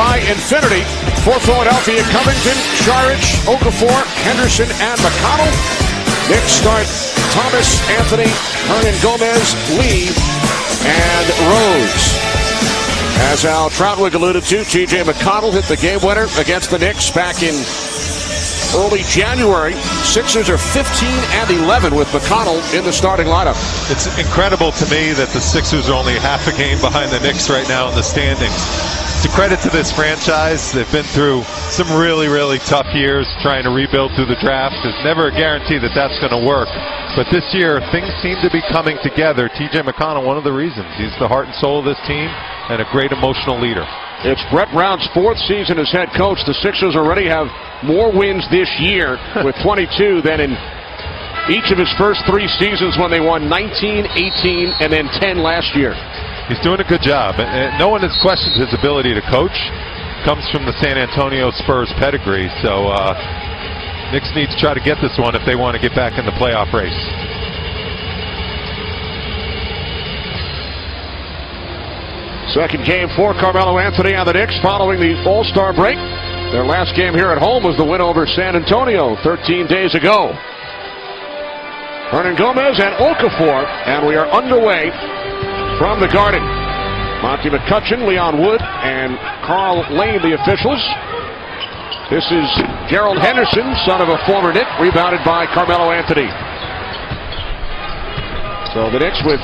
by infinity for Philadelphia. Covington, Saric, Okafor, Henderson, and McConnell. Knicks start Thomas, Anthony, Hernan Gomez, Lee, and Rose. As Al Troutwig alluded to, T.J. McConnell hit the game winner against the Knicks back in early January. Sixers are 15-11 with McConnell in the starting lineup. It's incredible to me that the Sixers are only half a game behind the Knicks right now in the standings. It's a credit to this franchise. They've been through some really, really tough years trying to rebuild through the draft. There's never a guarantee that that's going to work. But this year, things seem to be coming together. T.J. McConnell, one of the reasons. He's the heart and soul of this team and a great emotional leader. It's Brett Brown's fourth season as head coach. The Sixers already have more wins this year with 22 than in each of his first three seasons when they won 19, 18, and then 10 last year. He's doing a good job. And no one has questioned his ability to coach. Comes from the San Antonio Spurs pedigree. So Knicks need to try to get this one if they want to get back in the playoff race. Second game for Carmelo Anthony and the Knicks following the All-Star break. Their last game here at home was the win over San Antonio 13 days ago. Hernan Gomez and Okafor, and we are underway from the Garden. Monty McCutcheon, Leon Wood, and Carl Lane, the officials. This is Gerald Henderson, son of a former Knick, rebounded by Carmelo Anthony. So the Knicks with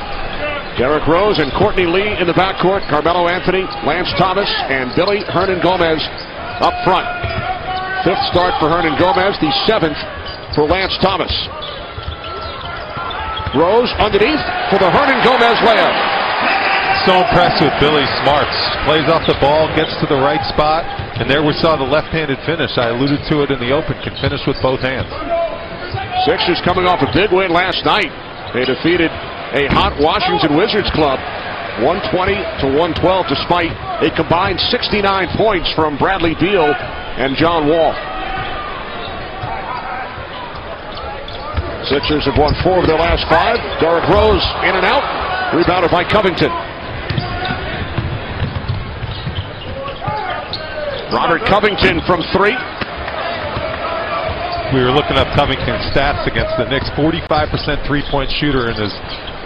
Derrick Rose and Courtney Lee in the backcourt. Carmelo Anthony, Lance Thomas, and Billy Hernan Gomez up front. Fifth start for Hernan Gomez, the seventh for Lance Thomas. Rose underneath for the Hernan Gomez layup. So impressed with Billy Smarts. Plays off the ball, gets to the right spot, and there we saw the left-handed finish. I alluded to it in the open. Can finish with both hands. Sixers coming off a big win last night. They defeated a hot Washington Wizards club 120-112 despite a combined 69 points from Bradley Beal and John Wall. Sixers have won 4 of their last 5. Derrick Rose in and out, rebounded by Covington. Robert Covington from 3. We were looking up Covington's stats against the Knicks. 45% three-point shooter in his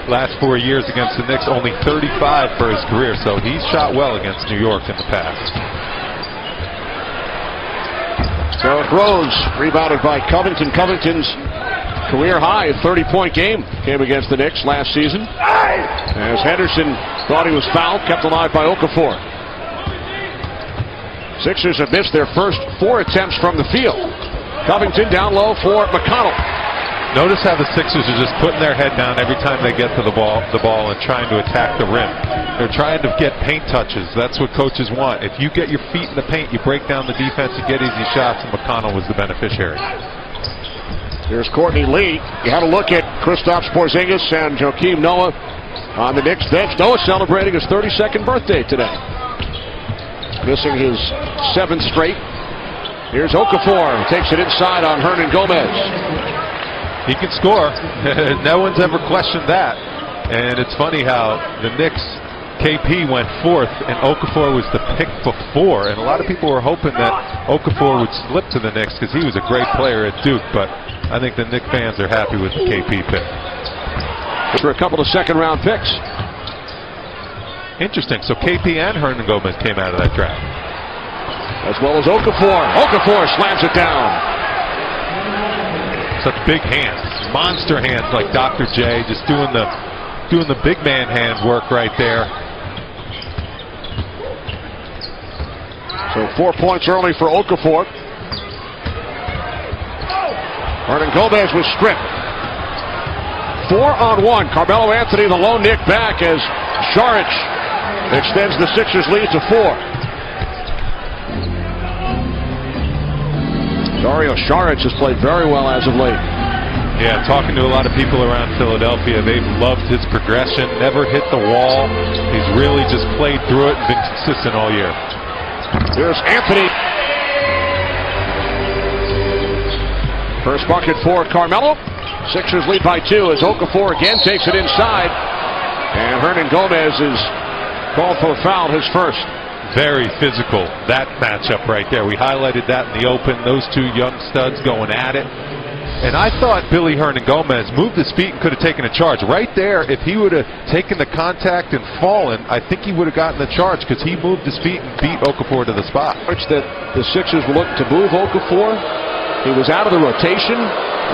last 4 years against the Knicks, only 35 for his career, so he's shot well against New York in the past. Derrick Rose rebounded by Covington. Covington's career high 30-point game came against the Knicks last season. As Henderson thought he was fouled, kept alive by Okafor. Sixers have missed their first 4 attempts from the field. Covington down low for McConnell. Notice how the Sixers are just putting their head down every time they get to the ball and trying to attack the rim. They're trying to get paint touches. That's what coaches want. If you get your feet in the paint, you break down the defense, you get easy shots, and McConnell was the beneficiary. Here's Courtney Lee. You had a look at Kristaps Porzingis and Joakim Noah on the Knicks bench. Noah celebrating his 32nd birthday today. Missing his 7th straight. Here's Okafor. Takes it inside on Hernan Gomez. He can score. No one's ever questioned that. And it's funny how the Knicks, KP went 4th, and Okafor was the pick before. And a lot of people were hoping that Okafor would slip to the Knicks because he was a great player at Duke. But I think the Knicks fans are happy with the KP pick. For a couple of second-round picks. Interesting. So KP and Hernan Gomez came out of that draft. As well as Okafor. Okafor slams it down. Such big hands, monster hands like Dr. J, just doing the big man hand work right there. So 4 points early for Okafor. Hernan Gomez was stripped. 4-on-1. Carmelo Anthony, the lone Knick, back as Saric extends the Sixers lead to 4. Dario Saric has played very well as of late. Yeah, talking to a lot of people around Philadelphia, they've loved his progression, never hit the wall. He's really just played through it and been consistent all year. Here's Anthony. First bucket for Carmelo. Sixers lead by 2 as Okafor again takes it inside. And Hernan Gomez is called for a foul, his first. Very physical, that matchup right there. We highlighted that in the open. Those two young studs going at it. And I thought Billy Hernangomez moved his feet and could have taken a charge. Right there, if he would have taken the contact and fallen, I think he would have gotten the charge because he moved his feet and beat Okafor to the spot. That the Sixers looked to move Okafor. He was out of the rotation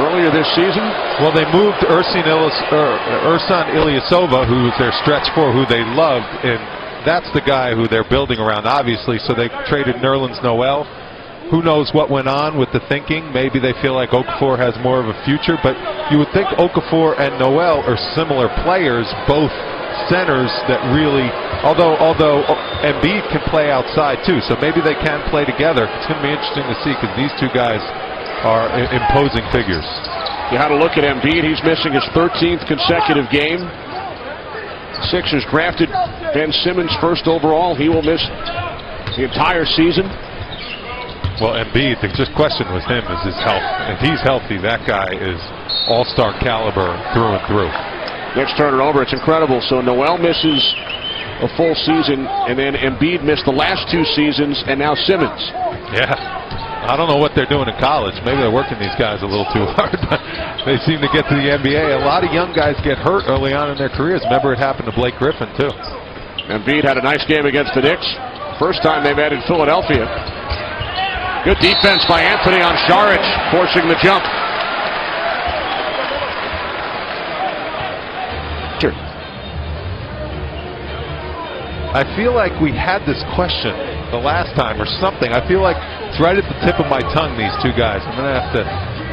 earlier this season. Well, they moved Ersan Ilyasova, who was their stretch four, who they loved, and that's the guy who they're building around, obviously. So they traded Nerlens Noel. Who knows what went on with the thinking? Maybe they feel like Okafor has more of a future, but you would think Okafor and Noel are similar players, both centers that really, although Embiid can play outside too, so maybe they can play together. It's going to be interesting to see because these two guys are imposing figures. You had to look at Embiid. He's missing his 13th consecutive game. Sixers drafted Ben Simmons first overall. He will miss the entire season. Well, Embiid, the just question with him is his health. If he's healthy, that guy is all-star caliber through and through. Let's turn it over. It's incredible. So Noel misses a full season, and then Embiid missed the last 2 seasons, and now Simmons. Yeah. I don't know what they're doing in college. Maybe they're working these guys a little too hard. But they seem to get to the NBA. A lot of young guys get hurt early on in their careers. Remember, it happened to Blake Griffin, too. Embiid had a nice game against the Knicks. First time they've met in Philadelphia. Good defense by Anthony on Šarić, forcing the jump. I feel like we had this question the last time or something. I feel like it's right at the tip of my tongue, these two guys. I'm going to have to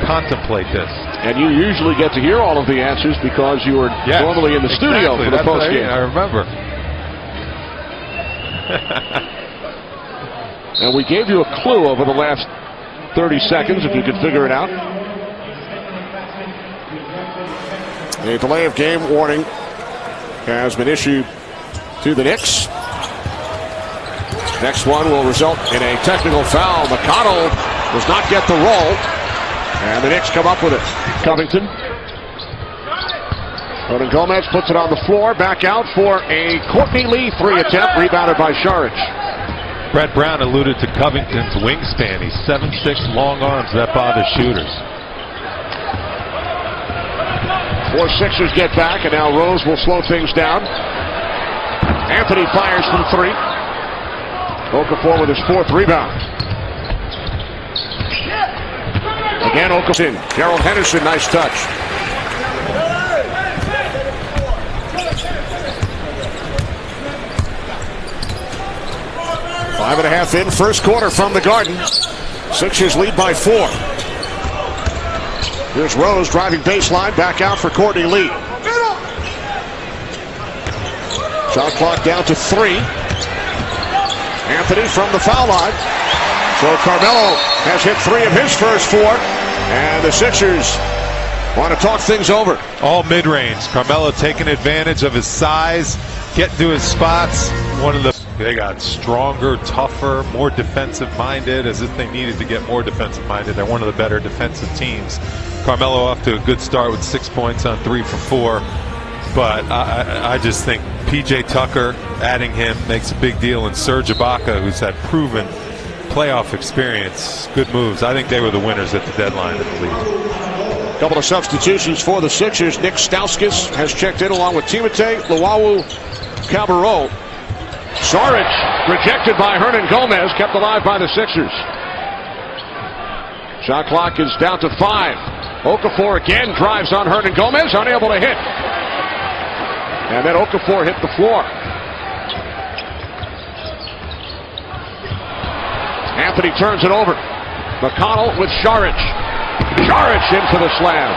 contemplate this. And you usually get to hear all of the answers because you were normally in the studio for the postgame. I remember. And we gave you a clue over the last 30 seconds, if you could figure it out. A delay of game warning has been issued to the Knicks. Next one will result in a technical foul. McConnell does not get the roll, and the Knicks come up with it. Covington. Hernangomez puts it on the floor, back out for a Courtney Lee 3 attempt, rebounded by Šarić. Brett Brown alluded to Covington's wingspan. He's 7'6", long arms. That bothers shooters. 4 Sixers get back, and now Rose will slow things down. Anthony fires from 3. Okafor with his 4th rebound. Again, Okafor. Gerald Henderson, nice touch. Five and a half in, first quarter from the Garden. Sixers lead by 4. Here's Rose driving baseline, back out for Courtney Lee. Shot clock down to 3. Anthony from the foul line. So Carmelo has hit 3 of his first 4, and the Sixers want to talk things over. All mid-range. Carmelo taking advantage of his size, getting to his spots. They got stronger, tougher, more defensive-minded, as if they needed to get more defensive-minded. They're one of the better defensive teams. Carmelo off to a good start with 6 points on 3 for 4. But I just think P.J. Tucker, adding him, makes a big deal. And Serge Ibaka, who's had proven playoff experience, good moves. I think they were the winners at the deadline in the league. Couple of substitutions for the Sixers. Nick Stauskas has checked in along with Timothé Luwawu-Cabarrot. Šarić rejected by Hernangomez, kept alive by the Sixers. Shot clock is down to 5. Okafor again drives on Hernangomez, unable to hit. And then Okafor hit the floor. Anthony turns it over. McConnell with Šarić. Šarić in for the slam.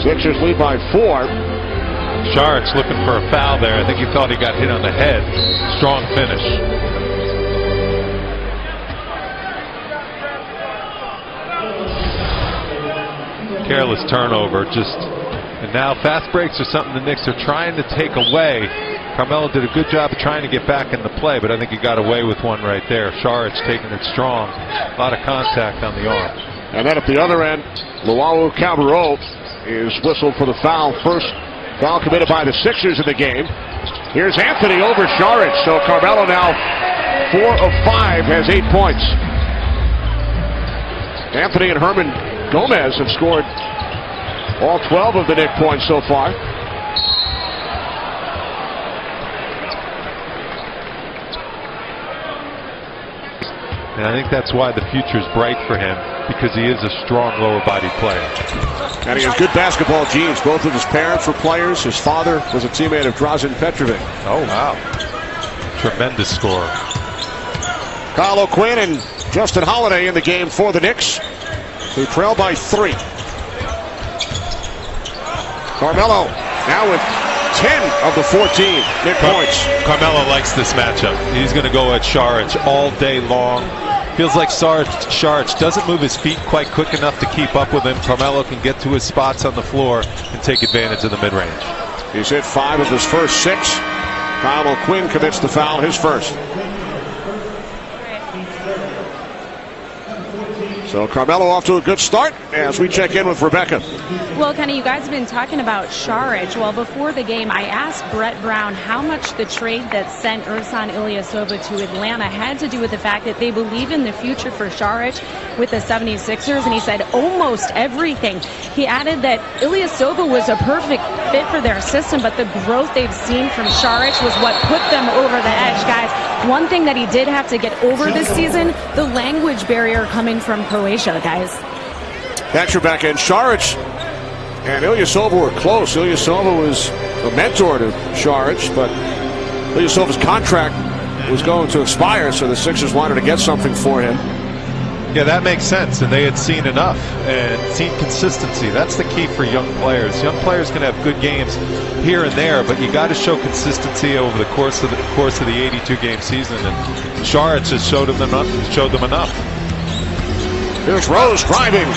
Sixers lead by 4. Šarić looking for a foul there. I think he thought he got hit on the head. Strong finish. Careless turnover. And now fast breaks are something the Knicks are trying to take away. Carmelo did a good job of trying to get back in the play, but I think he got away with one right there. Šarić taking it strong. A lot of contact on the arm. And then at the other end, Luwawu-Cabarrot is whistled for the foul. First Foul committed by the Sixers in the game. Here's Anthony over Saric. So Carmelo now 4 of 5, has 8 points. Anthony and Herman Gomez have scored all 12 of the Knick points so far. And I think that's why the future's bright for him, because he is a strong lower body player. And he has good basketball genes. Both of his parents were players. His father was a teammate of Drazen Petrovic. Oh, wow. Tremendous scorer. Kyle O'Quinn and Justin Holiday in the game for the Knicks, who trail by 3. Carmelo now with 10 of the 14 Knick points. Carmelo likes this matchup. He's going to go at Saric all day long. Feels like Saric doesn't move his feet quite quick enough to keep up with him. Carmelo can get to his spots on the floor and take advantage of the mid-range. He's hit 5 of his first 6. Kyle O'Quinn commits the foul, his first. So Carmelo off to a good start as we check in with Rebecca. Well, Kenny, you guys have been talking about Saric. Well, before the game, I asked Brett Brown how much the trade that sent Ersan Ilyasova to Atlanta had to do with the fact that they believe in the future for Saric with the 76ers, and he said almost everything. He added that Ilyasova was a perfect fit for their system, but the growth they've seen from Saric was what put them over the edge, guys. One thing that he did have to get over this season, the language barrier coming from Croatia, guys. Thanks, Rebecca. And Saric and Ilyasova were close. Ilyasova was a mentor to Saric, but Ilyasova's contract was going to expire, so the Sixers wanted to get something for him. Yeah, that makes sense, and they had seen enough and seen consistency. That's the key for young players. Young players can have good games here and there, but you got to show consistency over the course of the 82-game season, and Saric just showed them enough. Here's Rose driving.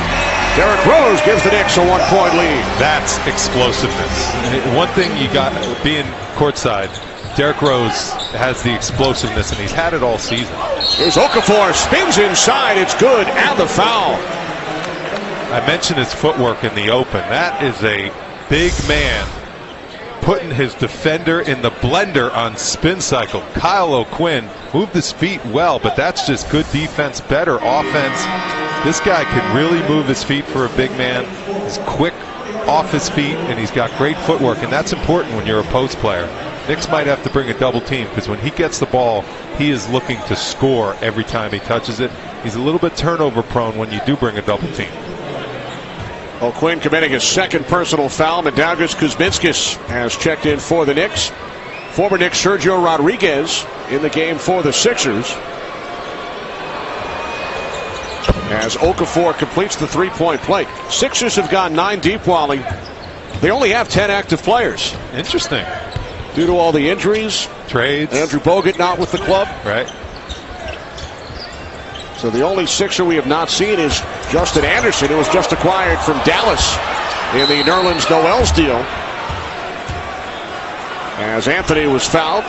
Derrick Rose gives the Knicks a 1-point lead. That's explosiveness. One thing you got being courtside, Derrick Rose has the explosiveness, and he's had it all season. Here's Okafor, spins inside, it's good, and the foul. I mentioned his footwork in the open. That is a big man putting his defender in the blender on spin cycle. Kyle O'Quinn moved his feet well, but that's just good defense, better offense. This guy can really move his feet for a big man. He's quick off his feet, and he's got great footwork, and that's important when you're a post player. Knicks might have to bring a double team, because when he gets the ball, he is looking to score every time he touches it. He's a little bit turnover prone when you do bring a double team. O'Quinn committing his second personal foul. Mindaugas Kuzminskis has checked in for the Knicks. Former Knicks Sergio Rodriguez in the game for the Sixers, as Okafor completes the three-point play. Sixers have gone 9 deep, Wally. They only have 10 active players. Interesting. Due to all the injuries, trades, Andrew Bogut not with the club. Right. So the only Sixer we have not seen is Justin Anderson, who was just acquired from Dallas in the Nerlens Noel's deal, as Anthony was fouled.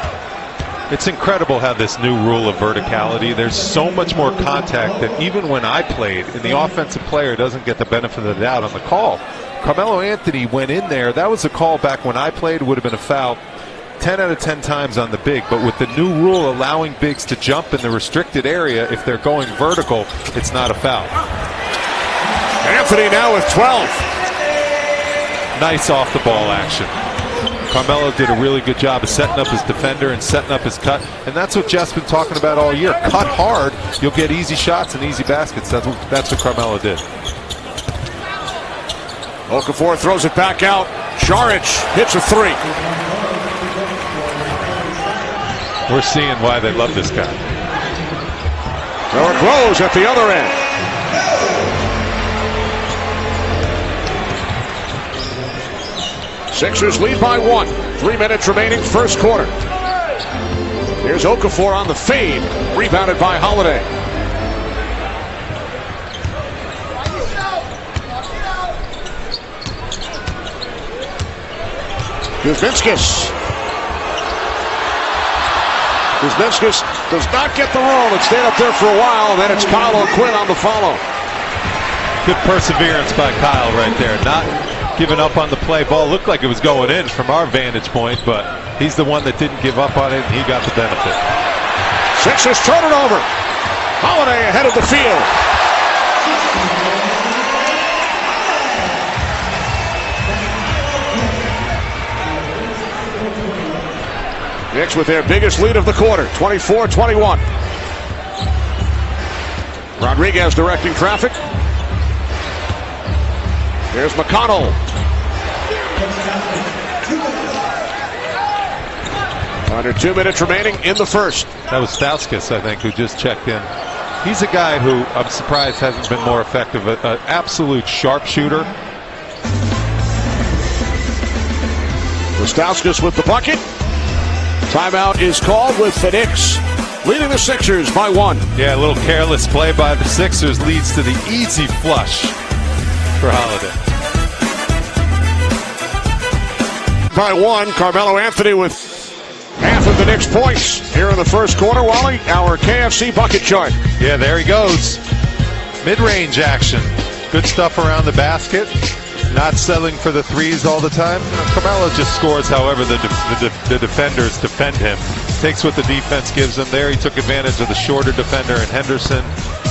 It's incredible how this new rule of verticality, there's so much more contact that even when I played, and the offensive player doesn't get the benefit of the doubt on the call. Carmelo Anthony went in there. That was a call back when I played. It would have been a foul 10 out of 10 times on the big. But with the new rule allowing bigs to jump in the restricted area, if they're going vertical, it's not a foul. Anthony now with 12. Nice off the ball action. Carmelo did a really good job of setting up his defender and setting up his cut. And that's what Jeff's been talking about all year. Cut hard, you'll get easy shots and easy baskets. That's what Carmelo did. Okafor throws it back out. Saric hits a 3. We're seeing why they love this guy. Derrick Rose at the other end. Sixers lead by 1. 3 minutes remaining, first quarter. Here's Okafor on the fade, rebounded by Holiday. Kuzminskis does not get the roll. It stayed up there for a while, and then it's Kyle O'Quinn on the follow. Good perseverance by Kyle right there. Not giving up on the play. Ball looked like it was going in from our vantage point, but he's the one that didn't give up on it, and he got the benefit. Sixers turn it over. Holiday ahead of the field. Knicks with their biggest lead of the quarter, 24-21. Rodriguez directing traffic. Here's McConnell. Under 2 minutes remaining in the first. That was Stauskas, I think, who just checked in. He's a guy who I'm surprised hasn't been more effective. An absolute sharpshooter. Stauskas with the bucket. Timeout is called with the Knicks leading the Sixers by 1. Yeah, a little careless play by the Sixers leads to the easy flush for Holiday. By 1, Carmelo Anthony with half of the Knicks' points here in the first quarter. Wally, our KFC bucket chart. Yeah, there he goes. Mid-range action. Good stuff around the basket. Not settling for the threes all the time. Carmelo just scores however the defenders defend him. Takes what the defense gives him there. He took advantage of the shorter defender in Henderson.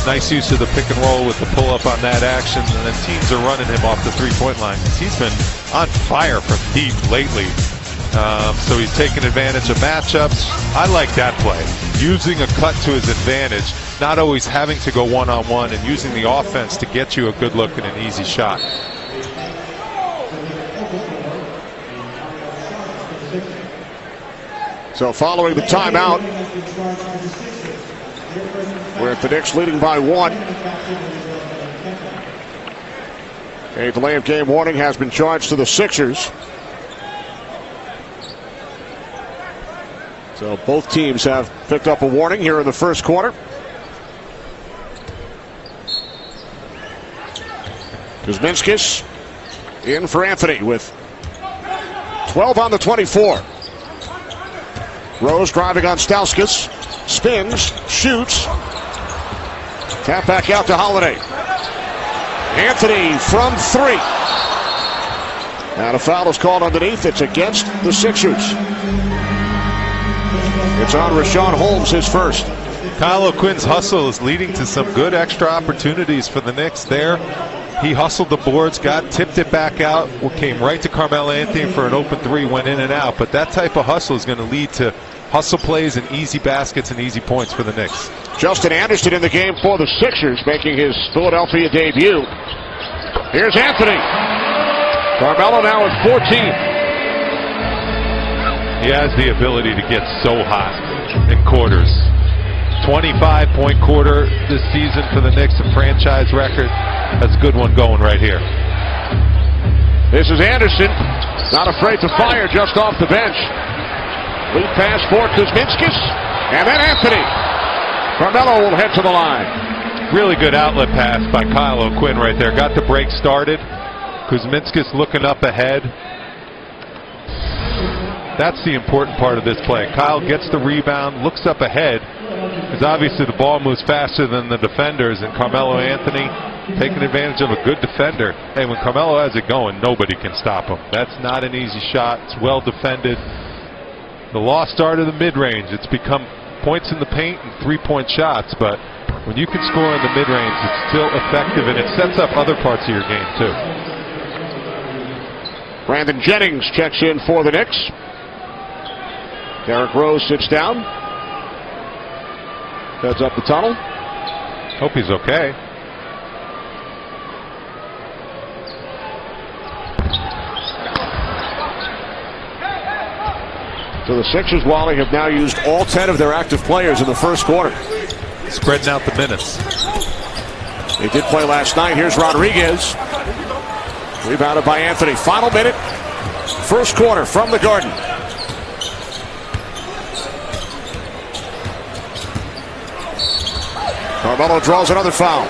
Nice use of the pick and roll with the pull-up on that action. And then teams are running him off the three-point line. He's been on fire from deep lately. So he's taking advantage of matchups. I like that play. Using a cut to his advantage. Not always having to go one-on-one and using the offense to get you a good look and an easy shot. So following the timeout, we're at the Knicks leading by 1. A delay of game warning has been charged to the Sixers. So both teams have picked up a warning here in the first quarter. Kuzminskis in for Anthony with 12 on the 24. Rose driving on Stauskas, spins, shoots. Tap back out to Holiday. Anthony from 3. And a foul is called underneath. It's against the Sixers. It's on Rashawn Holmes, his first. Kyle O'Quinn's hustle is leading to some good extra opportunities for the Knicks there. He hustled the boards, tipped it back out, came right to Carmelo Anthony for an open 3, went in and out. But that type of hustle is going to lead to hustle plays and easy baskets and easy points for the Knicks. Justin Anderson in the game for the Sixers, making his Philadelphia debut. Here's Anthony. Carmelo now at 14. He has the ability to get so hot in quarters. 25-point quarter this season for the Knicks, a franchise record. That's a good one going right here. This is Anderson, not afraid to fire just off the bench. Lead pass for Kuzminskis, and then Anthony. Carmelo will head to the line. Really good outlet pass by Kyle O'Quinn right there. Got the break started. Kuzminskis looking up ahead. That's the important part of this play. Kyle gets the rebound, looks up ahead, because obviously the ball moves faster than the defenders, and Carmelo Anthony taking advantage of a good defender. Hey, when Carmelo has it going, nobody can stop him. That's not an easy shot. It's well defended. The lost art of the mid-range. It's become points in the paint and three-point shots, but when you can score in the mid-range, it's still effective, and it sets up other parts of your game, too. Brandon Jennings checks in for the Knicks. Derrick Rose sits down. Heads up the tunnel. Hope he's okay. So the Sixers, Wally, have now used all 10 of their active players in the first quarter. Spreading out the minutes. They did play last night. Here's Rodriguez. Rebounded by Anthony. Final minute. First quarter from the Garden. Carmelo draws another foul.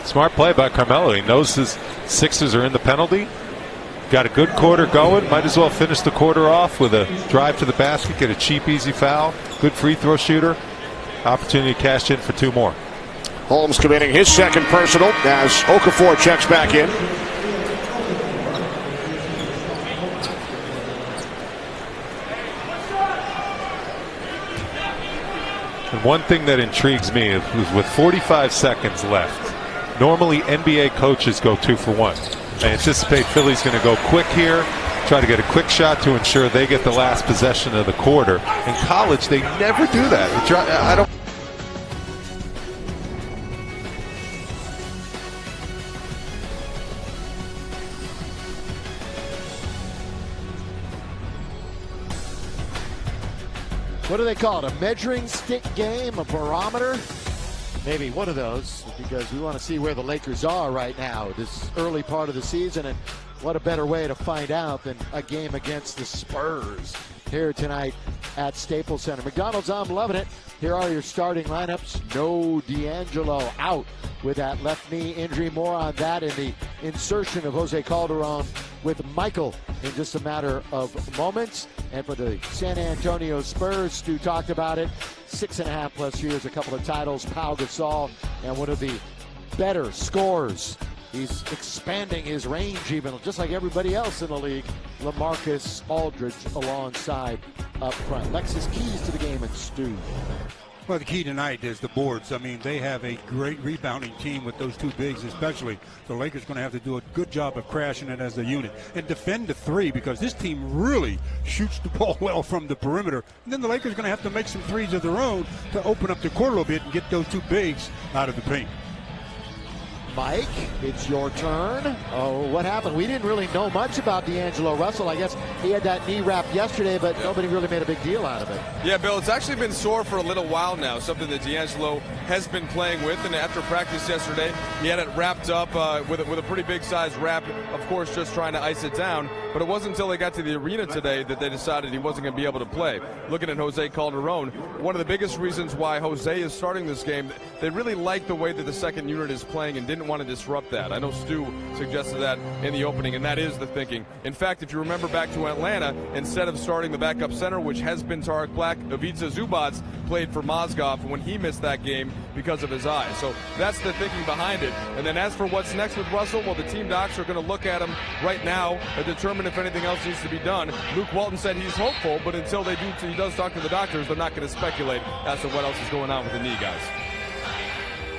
Smart play by Carmelo. He knows his Sixers are in the penalty. Got a good quarter going. Might as well finish the quarter off with a drive to the basket, get a cheap, easy foul. Good free throw shooter. opportunity to cash in for 2 more. Holmes committing his second personal as Okafor checks back in. And one thing that intrigues me is with 45 seconds left, normally NBA coaches go 2 for 1. I anticipate Philly's going to go quick here, try to get a quick shot to ensure they get the last possession of the quarter. In college, they never do that. I don't. What do they call it? A measuring stick game? A barometer? Maybe one of those, because we want to see where the Lakers are right now, this early part of the season, and what a better way to find out than a game against the Spurs here tonight at Staples Center. McDonald's, I'm loving it. Here are your starting lineups. No D'Angelo, out with that left knee injury. More on that in the insertion of Jose Calderon with Michael in just a matter of moments. And for the San Antonio Spurs, Stu talked about it, 6.5+ years, a couple of titles. Pau Gasol, and one of the better scorers. He's expanding his range even, just like everybody else in the league. LaMarcus Aldridge alongside up front. Lex's keys to the game, and Stu. Well, the key tonight is the boards. I mean, they have a great rebounding team with those 2 bigs especially. The Lakers going to have to do a good job of crashing it as a unit and defend the 3, because this team really shoots the ball well from the perimeter. And then the Lakers going to have to make some threes of their own to open up the court a little bit and get those 2 bigs out of the paint. Mike, it's your turn. Oh, what happened? We didn't really know much about D'Angelo Russell. I guess he had that knee wrap yesterday, but nobody really made a big deal out of it. Yeah, Bill, it's actually been sore for a little while now, something that D'Angelo has been playing with. And after practice yesterday, he had it wrapped up with a pretty big-sized wrap, of course, just trying to ice it down. But it wasn't until they got to the arena today that they decided he wasn't going to be able to play. Looking at Jose Calderon, one of the biggest reasons why Jose is starting this game, they really like the way that the second unit is playing and didn't want to disrupt that. I know Stu suggested that in the opening, and that is the thinking. In fact, if you remember back to Atlanta, instead of starting the backup center, which has been Tarek Black, Ivica Zubac played for Mozgov when he missed that game because of his eyes. So that's the thinking behind it. And then as for what's next with Russell, well, the team docs are going to look at him right now and determine if anything else needs to be done. Luke Walton said he's hopeful, but until he does talk to the doctors, they're not going to speculate as to what else is going on with the knee, guys.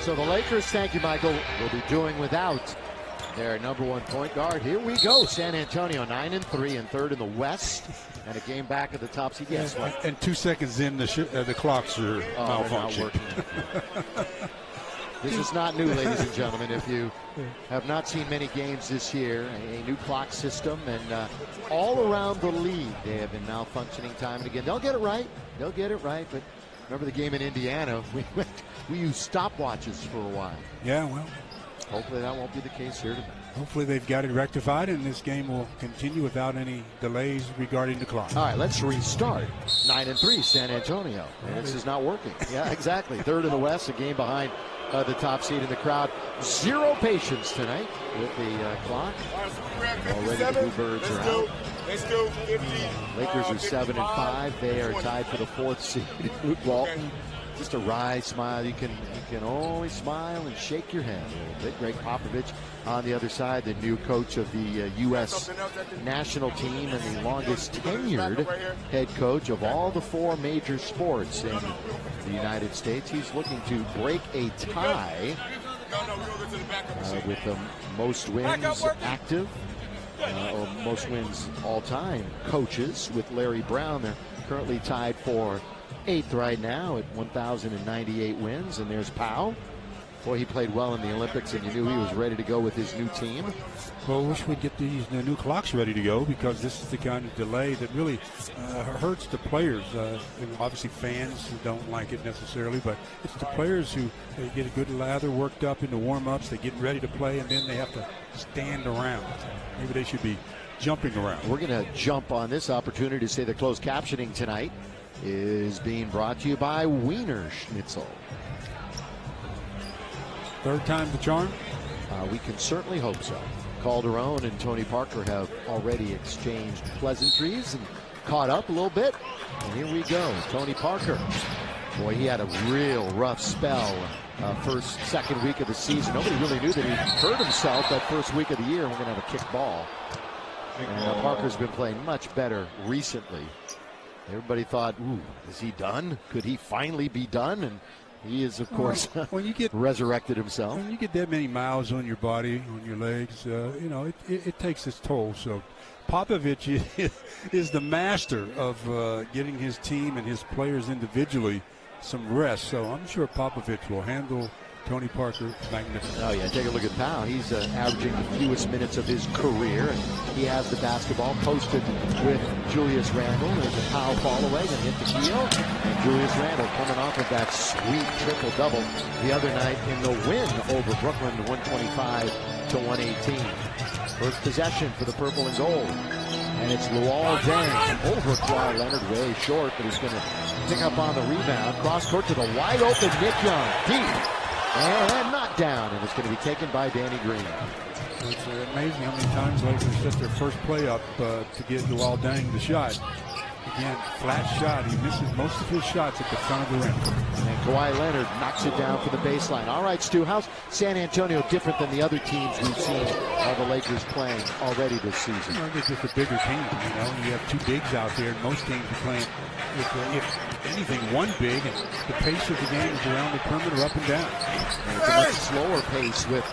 So the Lakers, thank you, Michael, will be doing without their number 1 point guard. Here we go. San Antonio 9-3 and 3rd in the West, and a game back at the top seed. Yes, and 2 seconds in, the clocks are malfunctioning. This is not new, ladies and gentlemen. If you have not seen many games this year, a new clock system, and all around the league, they have been malfunctioning time and again. They'll get it right. They'll get it right. But remember the game in Indiana? We used stopwatches for a while. Yeah, well, hopefully that won't be the case here tonight. Hopefully they've got it rectified, and this game will continue without any delays regarding the clock. All right, let's restart. 9-3, San Antonio. And this is not working. Yeah, exactly. 3rd in the West, a game behind the top seed in the crowd. 0 patience tonight with the clock. Already the Bluebirds are out. Lakers are 7-5. They are tied for the 4th seed. Luke Walton, just a wry smile. You can only smile and shake your head a little bit. Greg Popovich on the other side, the new coach of the U.S. national team and the longest tenured head coach of all the 4 major sports in the United States. He's looking to break a tie with the most wins active, or most wins all-time coaches with Larry Brown. They're currently tied for 8th right now at 1,098 wins. And there's Pau. Boy, he played well in the Olympics, and you knew he was ready to go with his new team. Well, I wish we'd get the new clocks ready to go, because this is the kind of delay that really hurts the players. Obviously, fans who don't like it necessarily, but it's the players who they get a good lather worked up in the warm-ups. They get ready to play, and then they have to stand around. Maybe they should be jumping around. We're going to jump on this opportunity to say the closed captioning tonight is being brought to you by Wiener Schnitzel. 3rd time's the charm? We can certainly hope so. Calderon and Tony Parker have already exchanged pleasantries and caught up a little bit. And here we go. Tony Parker Boy, he had a real rough spell second week of the season. Nobody really knew that he hurt himself that first week of the year. We're going to have a kick ball. And Parker's been playing much better recently. Everybody thought, ooh, is he done? Could he finally be done? And he is, of course, when you get resurrected himself. When you get that many miles on your body, on your legs, you know, it takes its toll. So Popovich is the master of getting his team and his players individually some rest. So I'm sure Popovich will handle Tony Parker magnificently. Oh, yeah, take a look at Powell. He's averaging the fewest minutes of his career, and he has the basketball posted with Julius Randle. There's a Powell fall away, then hit the heel, and Julius Randle coming off of that sweet triple-double the other night in the win over Brooklyn, 125-118. First possession for the purple and gold. And it's Luol Deng over Kawhi Leonard, way short, but he's going to pick up on the rebound. Cross court to the wide open Nick Young, deep. And not down, and it's going to be taken by Danny Green. It's amazing how many times Lakers set their first play up to get Luol Deng the shot. Again, flat shot. He misses most of his shots at the front of the rim. And Kawhi Leonard knocks it down for the baseline. All right, Stu, how's San Antonio different than the other teams we've seen the Lakers playing already this season? You know, they're just a bigger team. You know, you have two bigs out there, and most teams are playing, if anything, one big, and the pace of the game is around the perimeter, up and down. And it's a much slower pace with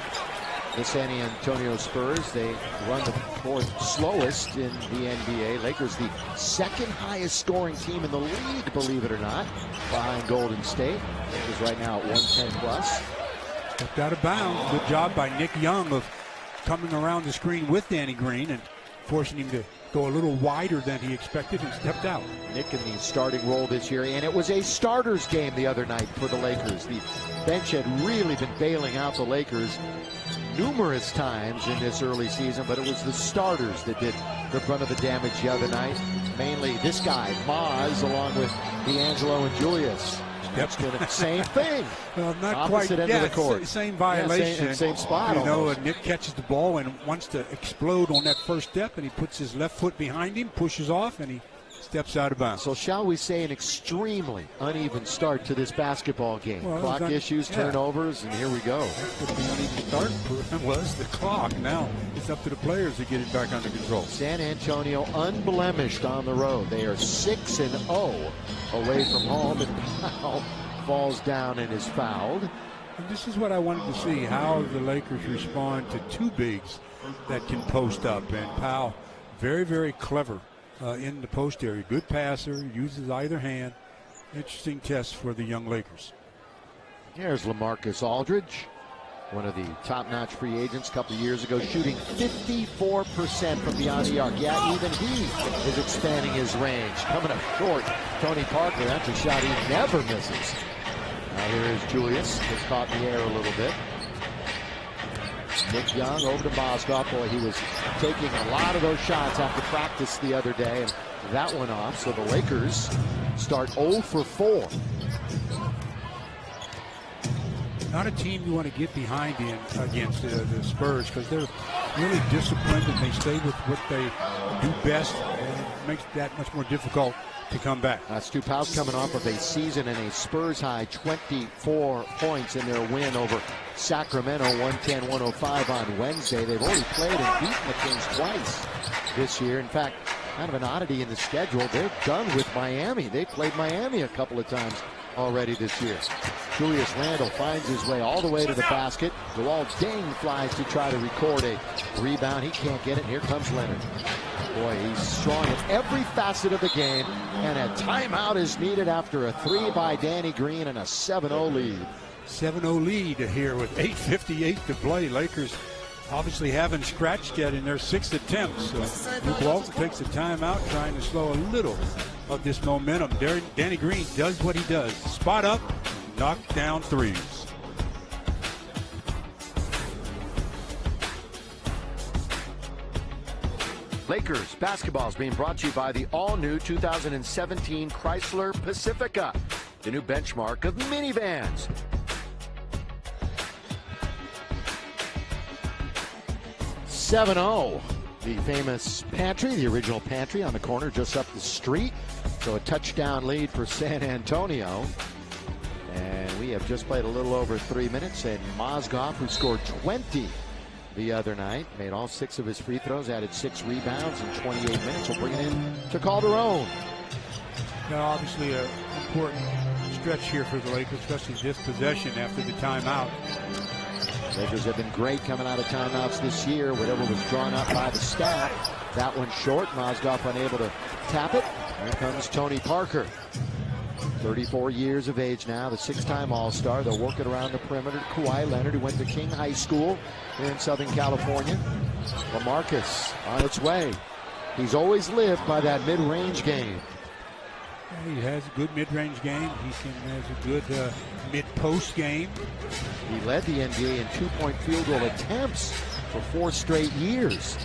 the San Antonio Spurs. They run the fourth slowest in the NBA. Lakers, the second highest scoring team in the league, believe it or not, behind Golden State. Lakers right now at 110 plus. Stepped out of bounds. Good job by Nick Young of coming around the screen with Danny Green and forcing him to go a little wider than he expected and stepped out. Nick in the starting role this year, and it was a starters game the other night for the Lakers. The bench had really been bailing out the Lakers numerous times in this early season, but it was the starters that did the brunt of the damage the other night. Mainly this guy, Maz, along with D'Angelo and Julius. That's the same thing. Well, not opposite quite. end of the court. Same violation. Yeah, same spot. You know, almost. Nick catches the ball and wants to explode on that first step, and he puts his left foot behind him, pushes off, and he steps out of bounds. So shall we say an extremely uneven start to this basketball game? Well, clock issues, turnovers, and here we go. That's what the uneven start was, the clock. Now it's up to the players to get it back under control. San Antonio unblemished on the road. They are 6-0 away from home, and Powell falls down and is fouled. And this is what I wanted to see, how the Lakers respond to two bigs that can post up. And Powell, very, very clever in the post area. Good passer, uses either hand. Interesting test for the young Lakers. Here's LaMarcus Aldridge, one of the top-notch free agents a couple of years ago, shooting 54% from beyond the arc. Yeah, even he is expanding his range. Coming up short, Tony Parker, that's a shot he never misses. Now here is Julius, gets caught in the air a little bit. Nick Young over to Mozgov. Boy, he was taking a lot of those shots after practice the other day, and that went off. So the Lakers start 0 for 4. Not a team you want to get behind in against the Spurs, because they're really disciplined and they stay with what they do best, and it makes that much more difficult to come back. Stu Powell's coming off of a season and a Spurs high 24 points in their win over Sacramento, 110-105 on Wednesday. They've already played and beaten the Kings twice this year. In fact, kind of an oddity in the schedule. They're done with Miami. They played Miami a couple of times already this year. Julius Randle finds his way all the way to the basket. Luol Deng flies to try to record a rebound. He can't get it. Here comes Leonard. Boy, he's strong in every facet of the game, and a timeout is needed after a three by Danny Green and a 7-0 lead. 7-0 lead here with 8:58 to play. Lakers obviously haven't scratched yet in their 6th attempt. So Luke Walton takes a timeout, trying to slow a little of this momentum. Danny Green does what he does. Spot up, knock down threes. Lakers basketball is being brought to you by the all-new 2017 Chrysler Pacifica, the new benchmark of minivans. .7-0, the famous pantry, the original pantry on the corner just up the street. So a touchdown lead for San Antonio. have just played a little over 3 minutes, and Mozgov, who scored 20 the other night, made all 6 of his free throws, added 6 rebounds in 28 minutes. We'll bring it in to Calderon. Now, obviously, an important stretch here for the Lakers, especially this possession after the timeout. Lakers have been great coming out of timeouts this year. Whatever was drawn up by the staff, that one short. Mozgov unable to tap it. Here comes Tony Parker. 34 years of age now, the 6-time All-Star. They'll work it around the perimeter. Kawhi Leonard, who went to King High School here in Southern California. LaMarcus on its way. He's always lived by that mid-range game. He has a good mid-range game. He has a good mid-post game. He led the NBA in 2-point field goal attempts for 4 straight years.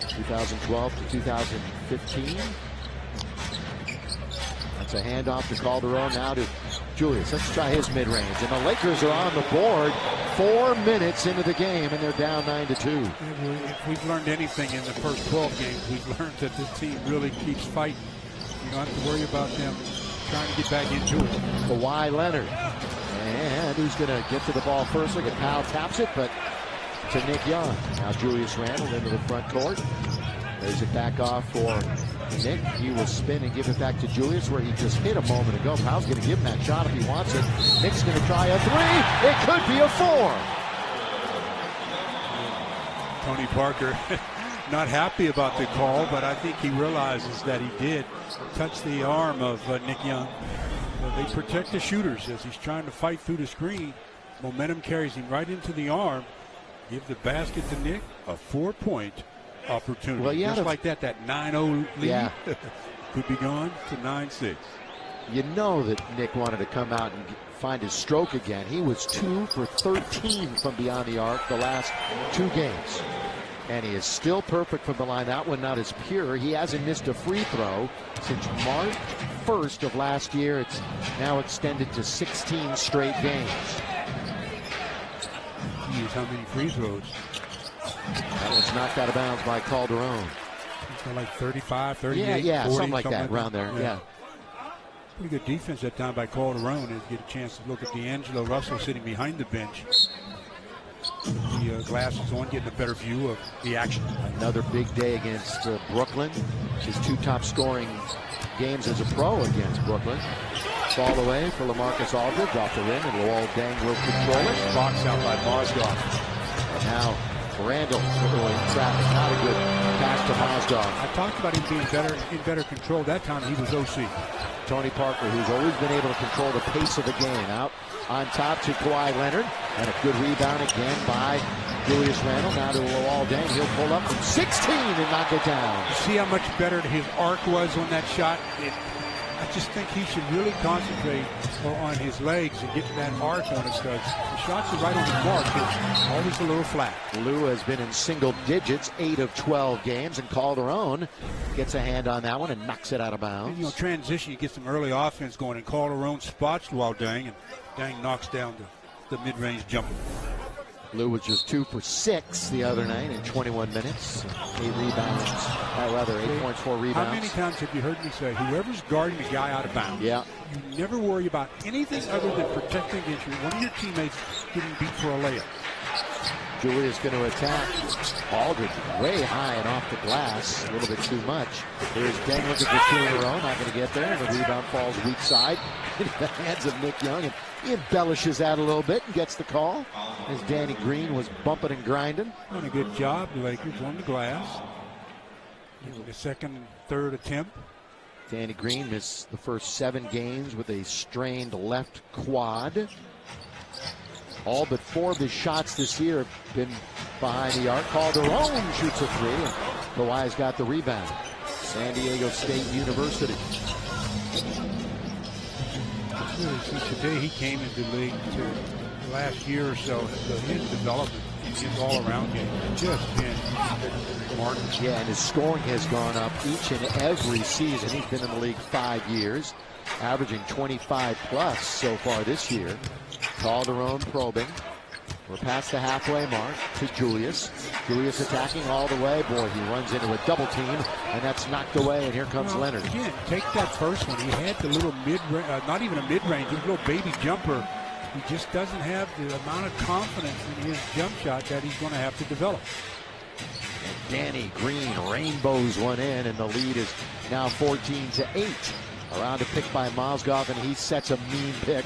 2012 to 2015. That's a handoff to Calderon, now to Julius. Let's try his mid-range. And the Lakers are on the board 4 minutes into the game, and they're down 9-2. If we've learned anything in the first 12 games, we've learned that this team really keeps fighting. You don't have to worry about them trying to get back into it. Kawhi Leonard. And who's going to get to the ball first? Look at Powell, taps it, but to Nick Young. Now Julius Randle into the front court. Lays it back off for Nick. He will spin and give it back to Julius, where he just hit a moment ago. Powell's going to give him that shot if he wants it. Nick's going to try a 3. It could be a 4. Tony Parker not happy about the call, but I think he realizes that he did touch the arm of Nick Young. They protect the shooters as he's trying to fight through the screen. Momentum carries him right into the arm. Give the basket to Nick, a 4-point opportunity. Well, just like that 9-0 lead could be gone to 9-6. You know that Nick wanted to come out and find his stroke again. He was 2 for 13 from beyond the arc the last 2 games. And he is still perfect from the line. That one not as pure. He hasn't missed a free throw since March 1st of last year. It's now extended to 16 straight games. Geez, how many free throws? That was knocked out of bounds by Calderon. Like 35, 38, yeah, 40, something like that, around there, yeah. Pretty good defense that time by Calderon, and get a chance to look at D'Angelo Russell sitting behind the bench. The glasses on, getting a better view of the action. Another big day against Brooklyn. His 2 top scoring games as a pro against Brooklyn. Ball away for LaMarcus Aldridge off the rim, and Luol Deng will control it. Box out by Mozgov. And now Randle in traffic. Not a good pass to Mozgov. I talked about him being in better control. That time he was OC. Tony Parker, who's always been able to control the pace of the game. Out on top to Kawhi Leonard. And a good rebound again by Julius Randle. Now to Luol Deng. He'll pull up from 16 and knock it down. See how much better his arc was on that shot? I just think he should really concentrate on his legs and get to that arc on it, because the shots are right on the mark. It's always a little flat. Lou has been in single digits 8 of 12 games, and Calderon gets a hand on that one and knocks it out of bounds. And, transition, you get some early offense going, and Calderon spots Luol Deng, and Deng knocks down the mid-range jumper. Lou was just 2 for 6 the other night in 21 minutes. 8 rebounds. 8 points, 4 rebounds. How many times have you heard me say, whoever's guarding the guy out of bounds, you never worry about anything other than protecting against one of your teammates getting beat for a layup. Julius going to attack. Aldridge way high and off the glass. A little bit too much. Here's Deng looking for 2 in a row. Not going to get there. And the rebound falls weak side into the hands of Nick Young. And he embellishes that a little bit and gets the call as Danny Green was bumping and grinding. Doing a good job, the Lakers on the glass. The second and third attempt. Danny Green missed the first 7 games with a strained left quad. All but 4 of his shots this year have been behind the arc. Calderon shoots a 3, and Kawhi's got the rebound. San Diego State University. Today he came into the league the last year or so. His development in his all-around game has just been remarkable. Yeah, and his scoring has gone up each and every season. He's been in the league 5 years, averaging 25 plus so far this year. Calderon probing. We're past the halfway mark to Julius. Julius attacking all the way. Boy, he runs into a double team, and that's knocked away, and here comes Leonard. Again, take that first one. He had the little not even a mid-range, just a little baby jumper. He just doesn't have the amount of confidence in his jump shot that he's going to have to develop. And Danny Green rainbows one in, and the lead is now 14-8. Around a pick by Mozgov, and he sets a mean pick.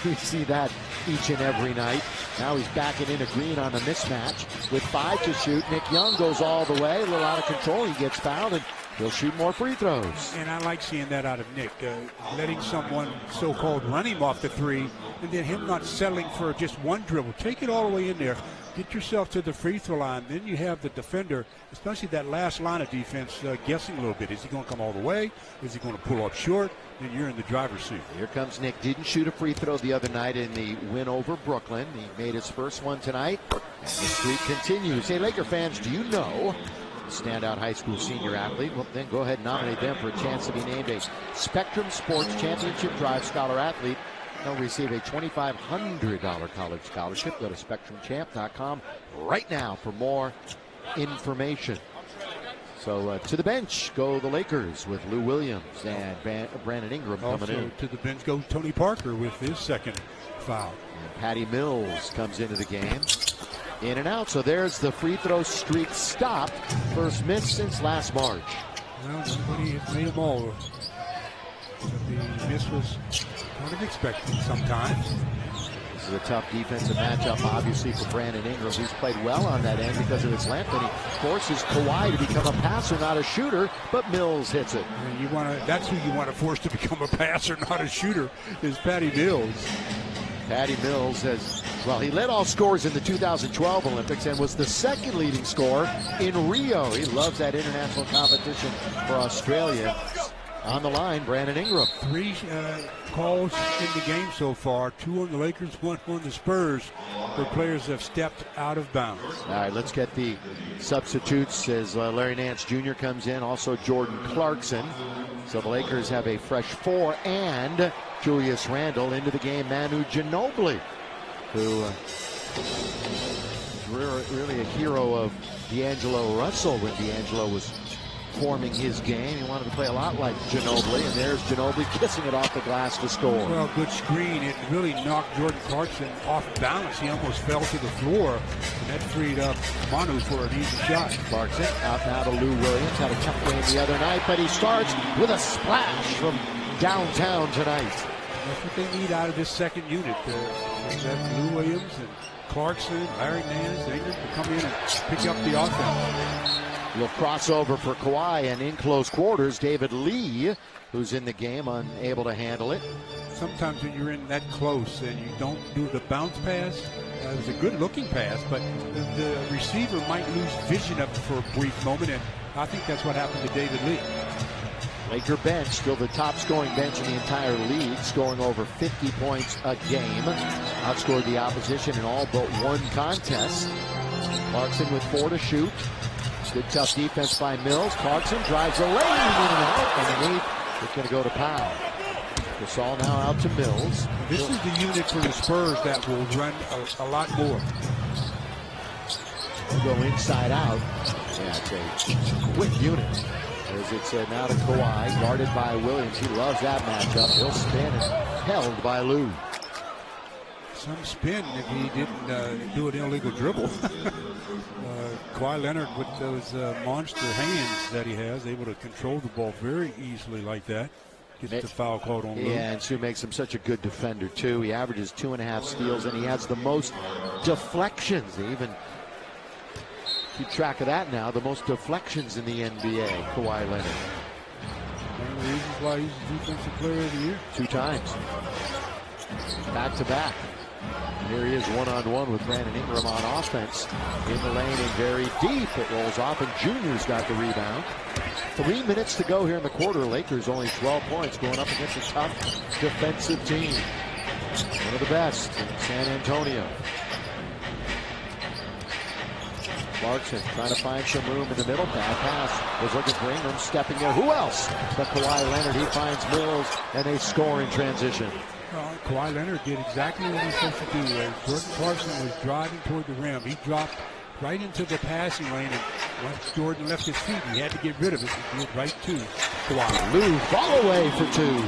We see that each and every night. Now he's backing into Green on a mismatch with 5 to shoot. Nick Young goes all the way, a little out of control. He gets fouled, and he'll shoot more free throws. And I like seeing that out of Nick, letting someone so-called run him off the three, and then him not settling for just one dribble. Take it all the way in there. Get yourself to the free throw line. Then you have the defender, especially that last line of defense, guessing a little bit. Is he going to come all the way? Is he going to pull up short? Then you're in the driver's seat. Here comes Nick. Didn't shoot a free throw the other night in the win over Brooklyn. He made his first one tonight, and the streak continues. Hey, Laker fans, do you know standout high school senior athlete? Well, then go ahead and nominate them for a chance to be named a Spectrum Sports Championship Drive Scholar Athlete. They'll receive a $2,500 college scholarship. Go to SpectrumChamp.com right now for more information. So to the bench go the Lakers with Lou Williams and Brandon Ingram coming in. To the bench goes Tony Parker with his second foul. And Patty Mills comes into the game. In and out. So there's the free throw streak stopped. First miss since last March. Well, nobody has made them all. The miss was kind of expected sometimes. This is a tough defensive matchup, obviously, for Brandon Ingram, who's played well on that end because of his length, and he forces Kawhi to become a passer, not a shooter, but Mills hits it. And that's who you want to force to become a passer, not a shooter, is Patty Mills. Patty Mills has, well, he led all scorers in the 2012 Olympics and was the second leading scorer in Rio. He loves that international competition for Australia. On the line, Brandon Ingram. 3 calls in the game so far. 2 on the Lakers, 1 on the Spurs, where players have stepped out of bounds. All right, let's get the substitutes as Larry Nance Jr. comes in. Also Jordan Clarkson. So the Lakers have a fresh 4 and Julius Randle into the game. Manu Ginobili, who is really a hero of D'Angelo Russell when D'Angelo was forming his game. He wanted to play a lot like Ginobili, and there's Ginobili kissing it off the glass to score. Well, good screen. It really knocked Jordan Clarkson off balance. He almost fell to the floor, and that freed up Manu for an easy shot. Clarkson out now to Lou Williams. Had a tough game the other night, but he starts with a splash from downtown tonight. That's what they need out of this second unit. That Lou Williams and Clarkson, Larry Nance, Ingram to come in and pick up the offense. A little crossover for Kawhi, and in close quarters, David Lee, who's in the game, unable to handle it. Sometimes when you're in that close and you don't do the bounce pass, it was a good-looking pass, but the receiver might lose vision of it for a brief moment, and I think that's what happened to David Lee. Laker bench, still the top-scoring bench in the entire league, scoring over 50 points a game. Outscored the opposition in all but one contest. Clarkson with 4 to shoot. Good tough defense by Mills. Clarkson drives the lane in and out. Underneath, it's going to go to Powell. Gasol now out to Mills. This is the unit for the Spurs that will run a lot more. They'll go inside out. Yeah, it's a quick unit. As it's now to Kawhi, guarded by Williams. He loves that matchup. He'll spin and held by Lou. Some spin if he didn't do an illegal dribble. Kawhi Leonard with those monster hands that he has, able to control the ball very easily like that. Gets the foul called on Lou. Yeah, and Sue makes him such a good defender, too. He averages 2.5 steals, and he has the most deflections. They even keep track of that now. The most deflections in the NBA, Kawhi Leonard. One of the reasons why he's the Defensive Player of the Year. 2 times. Back to back. Here he is one-on-one with Brandon Ingram on offense. In the lane and very deep. It rolls off, and Junior's got the rebound. 3 minutes to go here in the quarter. Lakers only 12 points going up against a tough defensive team. One of the best in San Antonio. Clarkson trying to find some room in the middle. Bad pass. Was looking for Ingram, stepping there. Who else but Kawhi Leonard? He finds Mills, and they score in transition. Kawhi Leonard did exactly what he was supposed to do. As Jordan Clarkson was driving toward the rim, he dropped right into the passing lane, and once Jordan left his feet, he had to get rid of it. He did right to Kawhi. Lou fall away for two.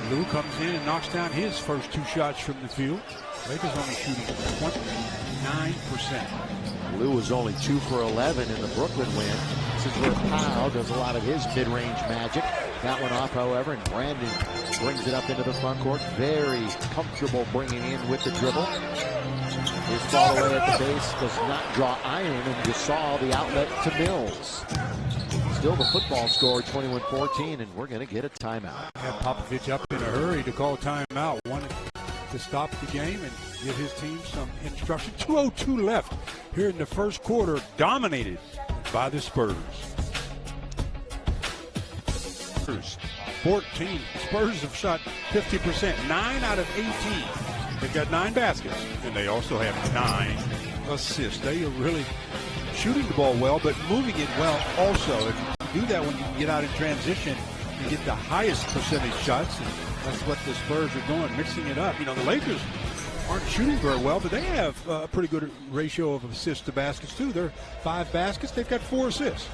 Lou comes in and knocks down his first 2 shots from the field. Lakers only shooting 29%. Lou was only 2 for 11 in the Brooklyn win. This is where Powell does a lot of his mid-range magic. That one off, however, and Brandon brings it up into the front court. Very comfortable bringing in with the dribble. His fall away at the base does not draw iron, and you saw the outlet to Mills. Still the football score, 21-14, and we're going to get a timeout. Have Popovich up in a hurry to call timeout. Wanted to stop the game and give his team some instruction. 2:02 left here in the first quarter, dominated by the Spurs. 14. Spurs have shot 50%, 9 out of 18. They've got 9 baskets, and they also have 9 assists. They are really shooting the ball well, but moving it well also. If you do that when you get out in transition, you get the highest percentage shots, and that's what the Spurs are doing, mixing it up. You know, the Lakers aren't shooting very well, but they have a pretty good ratio of assists to baskets, too. They're 5 baskets. They've got 4 assists.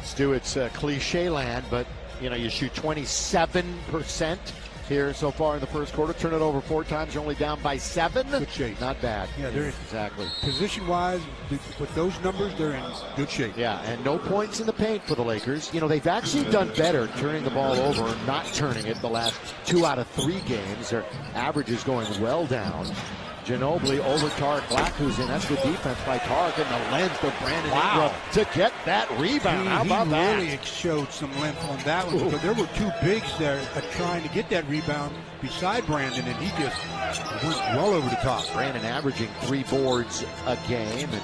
Stu, it's cliche land, but, you know, you shoot 27% here so far in the first quarter. Turn it over 4 times. You're only down by 7. Good shape. Not bad. Yeah, they're exactly. Position-wise, with those numbers, they're in good shape. Yeah, and no points in the paint for the Lakers. You know, they've actually done better turning the ball over and not turning it the last 2 out of 3 games. Their average is going well down. Ginobili over Tarek Black, who's in. That's good defense by Tarek, and the length of Brandon Ingram to get that rebound. How about that? He really showed some length on that one, because there were 2 bigs there trying to get that rebound beside Brandon, and he just went well over the top. Brandon averaging 3 boards a game, and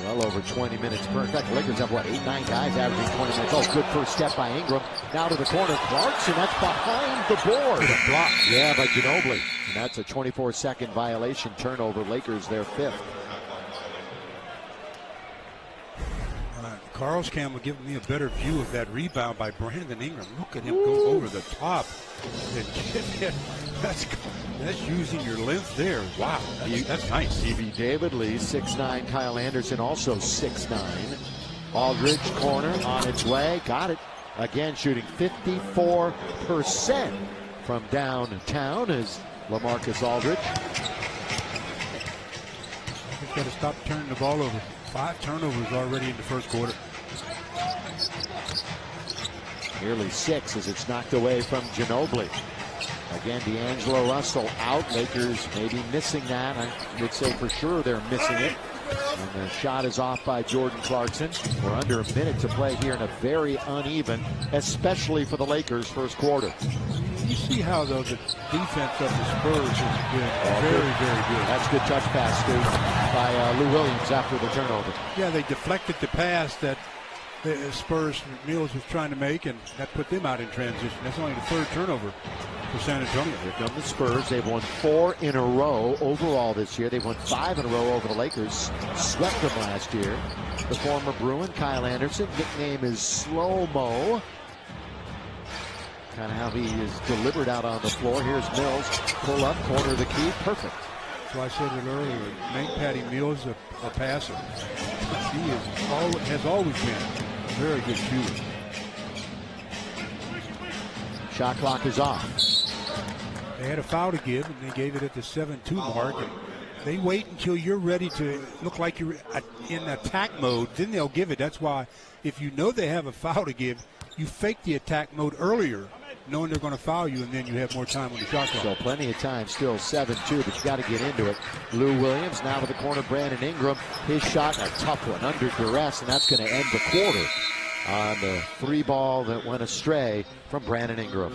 well over 20 minutes per. In fact, the Lakers have, 8-9 guys averaging 20 minutes. Oh, good first step by Ingram. Now to the corner, Clarkson, that's behind the board. Block. Yeah, by Ginobili. And that's a 24-second violation. Turnover, Lakers, their 5th. Carl's cam will give me a better view of that rebound by Brandon Ingram. Look at him go over the top. That's using your length there. Wow, that's nice. E.B. David Lee, 6'9". Kyle Anderson, also 6'9". Aldridge, corner, on its way. Got it. Again, shooting 54% from downtown is LaMarcus Aldridge. He's got to stop turning the ball over. 5 turnovers already in the first quarter. Nearly 6 as it's knocked away from Ginobili. Again, D'Angelo Russell out. Lakers maybe missing that. I would say for sure they're missing it. And the shot is off by Jordan Clarkson. We're under a minute to play here in a very uneven, especially for the Lakers, first quarter. You see how, though, the defense of the Spurs has been very, very good. That's a good touch pass, Stu, by Lou Williams after the turnover. Yeah, they deflected the pass that the Spurs, Mills was trying to make, and that put them out in transition. That's only the 3rd turnover for San Antonio. Here come the Spurs. They've won 4 in a row overall this year. They've won 5 in a row over the Lakers. Swept them last year. The former Bruin, Kyle Anderson. Nickname is Slow-Mo. Kind of how he is delivered out on the floor. Here's Mills. Pull up, corner of the key. Perfect. So I said it earlier. Nate Patty Mills, a passer. He has always been a very good shooter. Shot clock is off. They had a foul to give, and they gave it at the 7-2 mark. And they wait until you're ready to look like you're in attack mode, then they'll give it. That's why if you know they have a foul to give, you fake the attack mode earlier, knowing they're going to foul you, and then you have more time on the shot clock. So plenty of time, still 7-2, but you got to get into it. Lou Williams now to the corner, Brandon Ingram. His shot, a tough one, under duress, and that's going to end the quarter on the 3 ball that went astray from Brandon Ingram.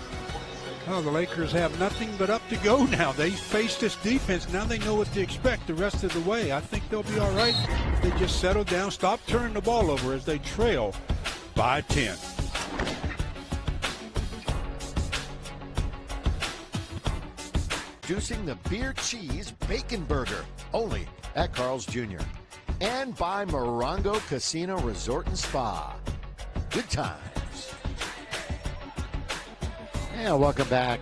Oh, the Lakers have nothing but up to go now. They face this defense. Now they know what to expect the rest of the way. I think they'll be all right if they just settle down, stop turning the ball over as they trail by 10. Introducing the beer cheese bacon burger, only at Carl's Jr. And by Morongo Casino Resort and Spa. Good times. Yeah, welcome back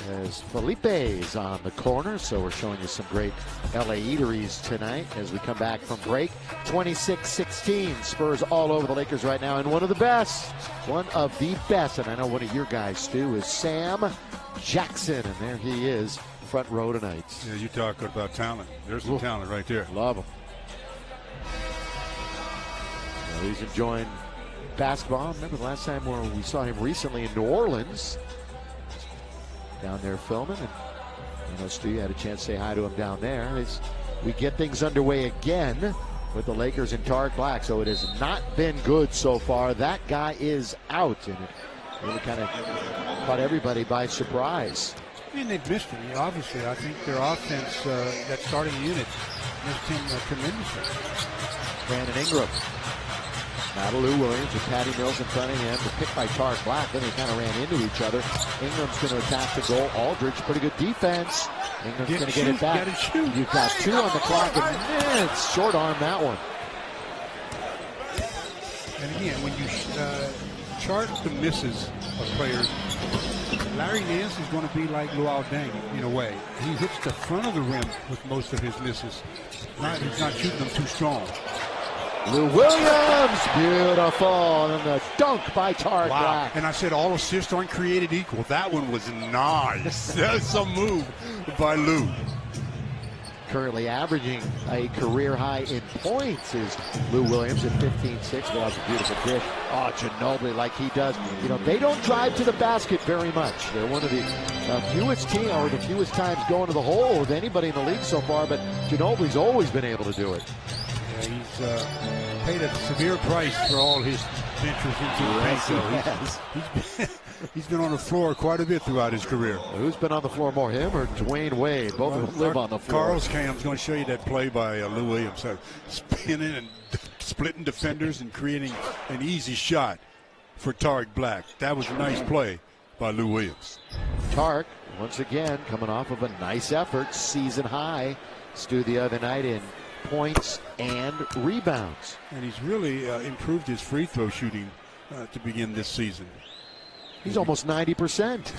as Felipe's on the corner. So we're showing you some great LA eateries tonight as we come back from break. 26-16, Spurs all over the Lakers right now, and one of the best, and I know one of your guys, Stu, is Sam Jackson, and there he is, front row tonight. Yeah, you talk about talent. There's some talent right there. Love him. Well, he's enjoying basketball. Remember the last time where we saw him recently in New Orleans, down there filming, and I know Stu, you had a chance to say hi to him down there. We get things underway again with the Lakers in Tarek Black, so it has not been good so far. That guy is out, and it really kind of caught everybody by surprise. And they've missed him. Obviously, I think their offense, that starting unit, missed him tremendously. Brandon Ingram. Now to Lou Williams with Patty Mills in front of him. The pick by Tarek Black. Then they kind of ran into each other. Ingram's going to attack the goal. Aldridge, pretty good defense. Ingram's going to get it back. You've got 2 on the clock, and it's short arm that one. And again, when you chart the misses of players, Larry Nance is going to be like Luol Deng in a way. He hits the front of the rim with most of his misses. He's not shooting them too strong. Lou Williams, beautiful, and the dunk by Tarek Black. And I said all assists aren't created equal. That one was nice. That's some move by Lou. Currently averaging a career high in points is Lou Williams at 15-6. That was a beautiful dish. Oh, Ginobili, like he does. You know, they don't drive to the basket very much. They're one of the fewest times going to the hole with anybody in the league so far, but Ginobili's always been able to do it. Yeah, he's paid a severe price for all his ventures into the paint. He's been on the floor quite a bit throughout his career. Well, who's been on the floor more, him or Dwayne Wade? Both of them live on the floor. Carl's Cam's going to show you that play by Lou Williams. Spinning and splitting defenders and creating an easy shot for Tarek Black. That was a nice play by Lou Williams. Tarek, once again, coming off of a nice effort, season high. Stu the other night in points and rebounds. And he's really improved his free throw shooting to begin this season. He's almost 90%.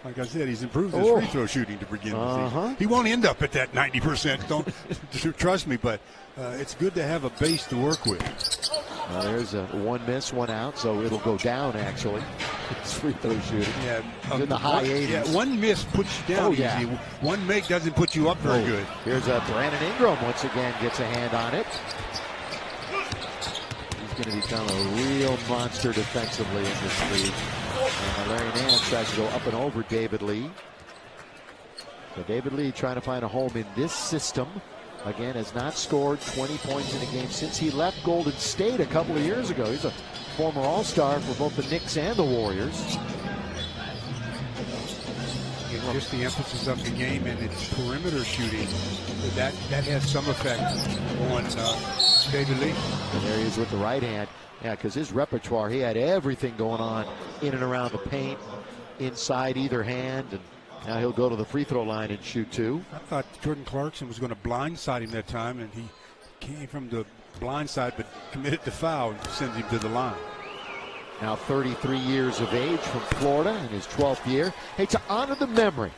Like I said, he's improved his free throw shooting to begin the season. He won't end up at that 90%. Don't trust me, but it's good to have a base to work with. Well, there's a 1 miss, 1 out, so it'll go down actually. It's free throw shooting. Yeah, in the high 80s. Yeah, 1 miss puts you down easy. 1 make doesn't put you up very good. Here's Brandon Ingram once again gets a hand on it. He's going to become a real monster defensively in this league. And Larry Nance tries to go up and over David Lee. So David Lee trying to find a home in this system. Again, has not scored 20 points in a game since he left Golden State a couple of years ago. He's a former All-Star for both the Knicks and the Warriors. Just the emphasis of the game and its perimeter shooting, that has some effect on David Lee. And there he is with the right hand. Yeah, because his repertoire, he had everything going on in and around the paint, inside either hand, and now he'll go to the free throw line and shoot 2. I thought Jordan Clarkson was going to blindside him that time, and he came from the blind side but committed the foul and sends him to the line. Now 33 years of age from Florida in his 12th year. Hey, to honor the memory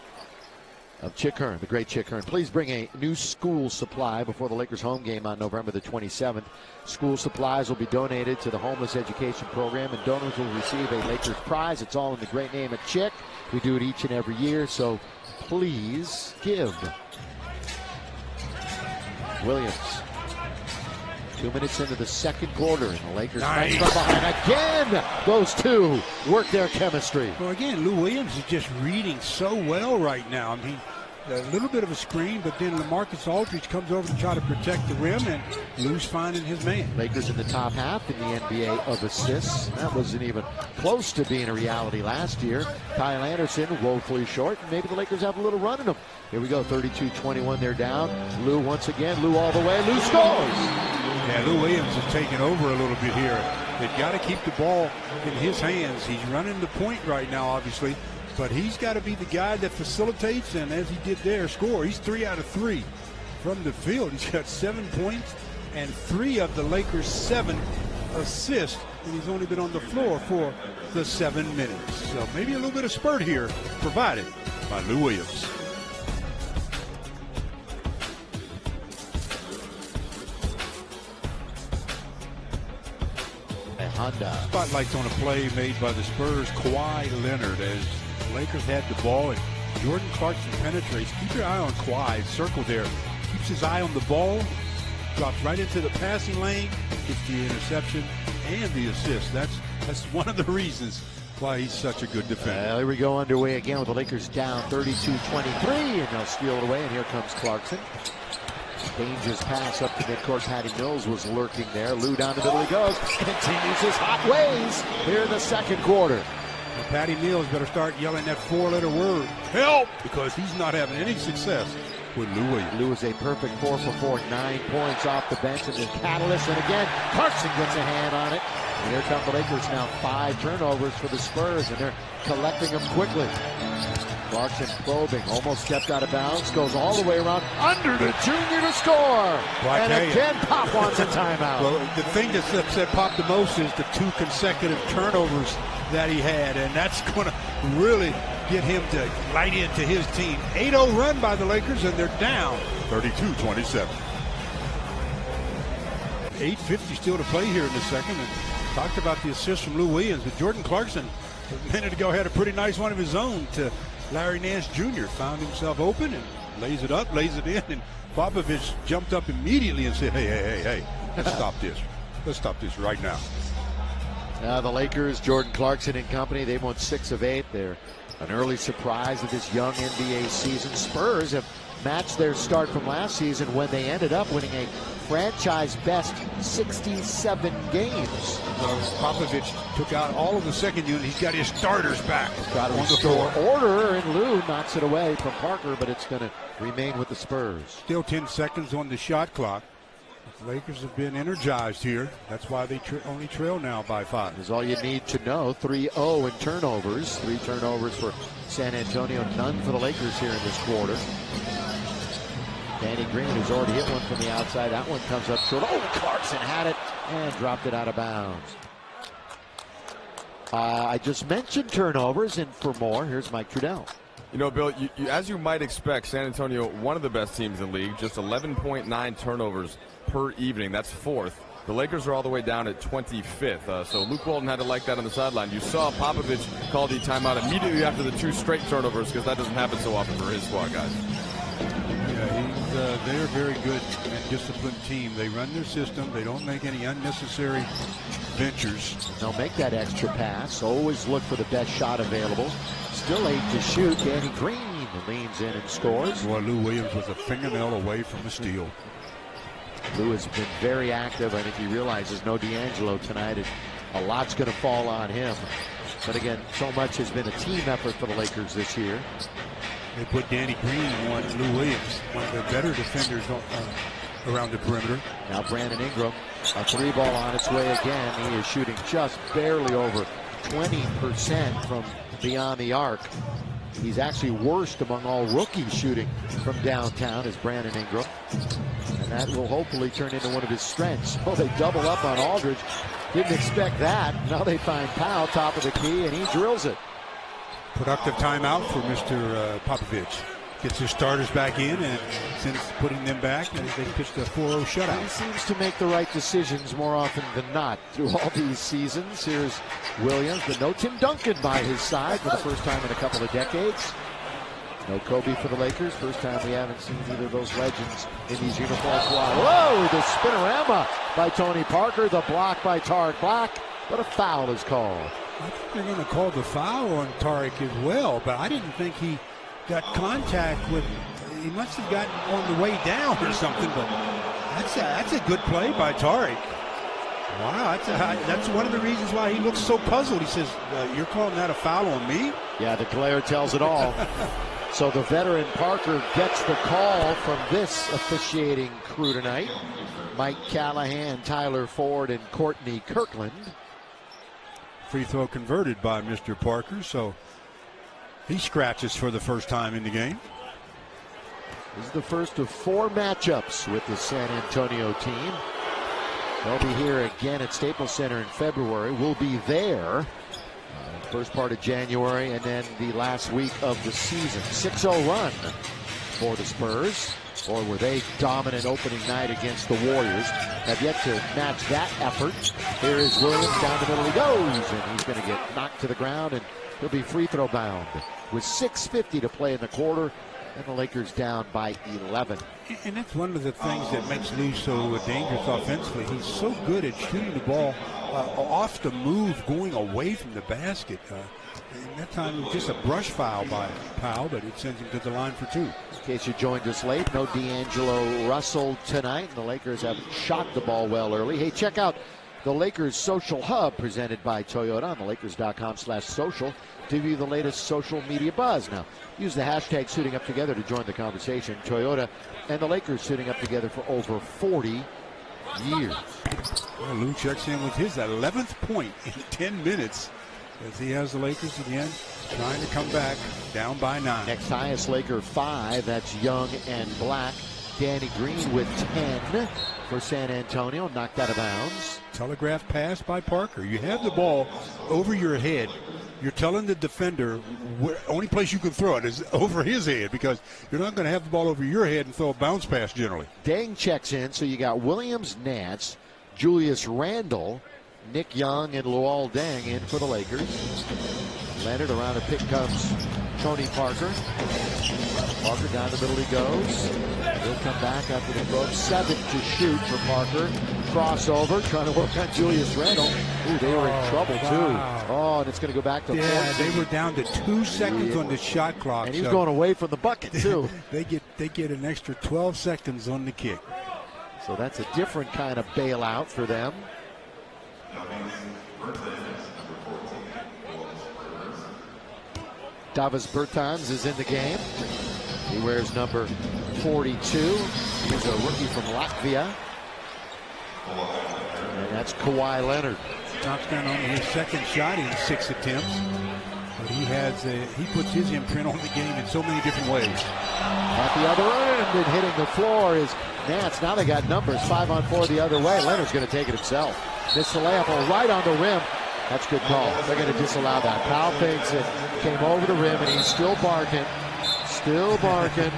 of Chick Hearn, the great Chick Hearn, please bring a new school supply before the Lakers home game on November the 27th. School supplies will be donated to the Homeless Education Program, and donors will receive a Lakers prize. It's all in the great name of Chick. We do it each and every year, so please give. Williams. 2 minutes into the second quarter, and the Lakers fight from behind again. Those two work their chemistry. Well, again, Lou Williams is just reading so well right now. I mean, a little bit of a screen, but then LaMarcus Aldridge comes over to try to protect the rim, and Lou's finding his man. Lakers in the top half in the NBA of assists. That wasn't even close to being a reality last year. Kyle Anderson woefully short, and maybe the Lakers have a little run in them. Here we go, 32-21, they're down. Lou once again, Lou all the way, Lou scores! Yeah, Lou Williams is taking over a little bit here. They've got to keep the ball in his hands. He's running the point right now, obviously, but he's got to be the guy that facilitates, and as he did there, score. He's 3 out of 3 from the field. He's got 7 points, and 3 of the Lakers' 7 assists, and he's only been on the floor for the 7 minutes. So maybe a little bit of spurt here provided by Lou Williams. Spotlight's on a play made by the Spurs' Kawhi Leonard as the Lakers had the ball and Jordan Clarkson penetrates. Keep your eye on Kawhi, circle there. Keeps his eye on the ball, drops right into the passing lane, gets the interception and the assist. That's one of the reasons why he's such a good defender. Here we go underway again with the Lakers down 32-23, and they'll steal it away, and here comes Clarkson. Dangerous pass up to midcourt. Patty Mills was lurking there. Lou down the middle he goes. Continues his hot ways here in the second quarter. And Patty Mills better start yelling that four-letter word, help, because he's not having any success with Lou Williams. Lou is a perfect 4 for 4, 9 points off the bench, and the catalyst. And again, Clarkson gets a hand on it. And here come the Lakers now. 5 turnovers for the Spurs, and they're collecting them quickly. Clarkson probing, almost stepped out of bounds, goes all the way around under the junior to score. And again, Pop wants a timeout. Well, the thing that's upset Pop the most is the 2 consecutive turnovers that he had, and that's going to really get him to light into his team. 8-0 run by the Lakers, and they're down 32-27. 8:50 still to play here in the second, and talked about the assist from Lou Williams, but Jordan Clarkson a minute ago had a pretty nice one of his own to Larry Nance Jr. Found himself open and lays it up, lays it in, and Popovich jumped up immediately and said, hey, let's stop this. Let's stop this right now. The Lakers, Jordan Clarkson and company, they won 6 of 8. They're an early surprise of this young NBA season. Spurs have matched their start from last season when they ended up winning a franchise-best 67 games. Popovich took out all of the second unit. He's got his starters back. Got to restore order, and Lou knocks it away from Parker, but it's going to remain with the Spurs. Still 10 seconds on the shot clock. The Lakers have been energized here. That's why they only trail now by 5. That's all you need to know. 3-0 in turnovers. 3 turnovers for San Antonio, none for the Lakers here in this quarter. Danny Green has already hit one from the outside. That one comes up short. Oh, Clarkson had it and dropped it out of bounds. I just mentioned turnovers, and for more, here's Mike Trudell. You know, Bill, as you might expect, San Antonio, one of the best teams in the league, just 11.9 turnovers per evening. That's 4th. The Lakers are all the way down at 25th. So Luke Walton had to like that on the sideline. You saw Popovich call the timeout immediately after the 2 straight turnovers, because that doesn't happen so often for his squad guys. Yeah, they're a very good and disciplined team. They run their system. They don't make any unnecessary ventures. They'll make that extra pass. Always look for the best shot available. Still 8 to shoot. Danny Green leans in and scores. Boy, Lou Williams was a fingernail away from a steal. Lou has been very active. I think he realizes no D'Angelo tonight, and a lot's going to fall on him. But again, so much has been a team effort for the Lakers this year. They put Danny Green on Lou Williams, one of their better defenders around the perimeter. Now Brandon Ingram, a 3-ball on its way again. He is shooting just barely over 20% from beyond the arc. He's actually worst among all rookies shooting from downtown is Brandon Ingram. And that will hopefully turn into one of his strengths. Oh, they double up on Aldridge. Didn't expect that. Now they find Powell, top of the key, and he drills it. Productive timeout for Mr. Popovich. Gets his starters back in, and since putting them back, they pitched a 4-0 shutout. He seems to make the right decisions more often than not through all these seasons. Here's Williams, but no Tim Duncan by his side for the first time in a couple of decades. No Kobe for the Lakers. First time we haven't seen either of those legends in these uniforms. Whoa, the spinorama by Tony Parker, the block by Tariq Black, but a foul is called. I think they're going to call the foul on Tariq as well, but I didn't think he got contact with. He must have gotten on the way down or something, but that's a good play by Tariq. Wow, that's one of the reasons why he looks so puzzled. He says, you're calling that a foul on me? Yeah, the glare tells it all. So the veteran Parker gets the call from this officiating crew tonight. Mike Callahan, Tyler Ford, and Courtney Kirkland. Free throw converted by Mr. Parker, so he scratches for the first time in the game. This is the first of 4 matchups with the San Antonio team. They'll be here again at Staples Center in February. We'll be there first part of January and then the last week of the season. 6-0 run for the Spurs. Or were they dominant opening night against the Warriors? Have yet to match that effort. Here is Williams, down the middle he goes, and he's going to get knocked to the ground, and he'll be free throw bound. With 6:50 to play in the quarter, and the Lakers down by 11. And that's one of the things that makes Lou so dangerous offensively. He's so good at shooting the ball off the move, going away from the basket. And that time it was just a brush foul by Powell, but it sends him to the line for two. In case you joined us late, no D'Angelo Russell tonight. The Lakers haven't shot the ball well early. Hey, check out the Lakers Social Hub presented by Toyota on the Lakers.com/social to view the latest social media buzz. Now, use the hashtag Suiting Up Together to join the conversation. Toyota and the Lakers suiting up together for over 40 years. Well, Lou checks in with his 11th point in 10 minutes as he has the Lakers again trying to come back down by 9. Next highest Laker 5, that's Young and Black. Danny Green with 10 for San Antonio, knocked out of bounds. Telegraph pass by Parker. You have the ball over your head. You're telling the defender where only place you can throw it is over his head, because you're not going to have the ball over your head and throw a bounce pass generally. Deng checks in, so you got Williams, Nance, Julius Randle, Nick Young, and Luol Deng in for the Lakers. Leonard around the pick comes Tony Parker. Parker down the middle he goes. He'll come back after the throw. 7 to shoot for Parker. Crossover, trying to work on Julius Randle. Ooh, they were in trouble too. Oh, and it's going to go back to 14. They were down to 2 seconds on the shot clock. And he's going away from the bucket too. They get an extra 12 seconds on the kick. So that's a different kind of bailout for them. Davis Bertans is in the game. He wears number 42. He's a rookie from Latvia. And that's Kawhi Leonard. Knocks down only his second shot in 6 attempts. But he puts his imprint on the game in so many different ways. At the other end and hitting the floor is Nance. Now they got numbers 5 on 4 the other way. Leonard's going to take it himself. Missed the layup right on the rim. That's a good call. They're going to disallow that. Powell thinks it came over the rim, and he's still barking. Still barking.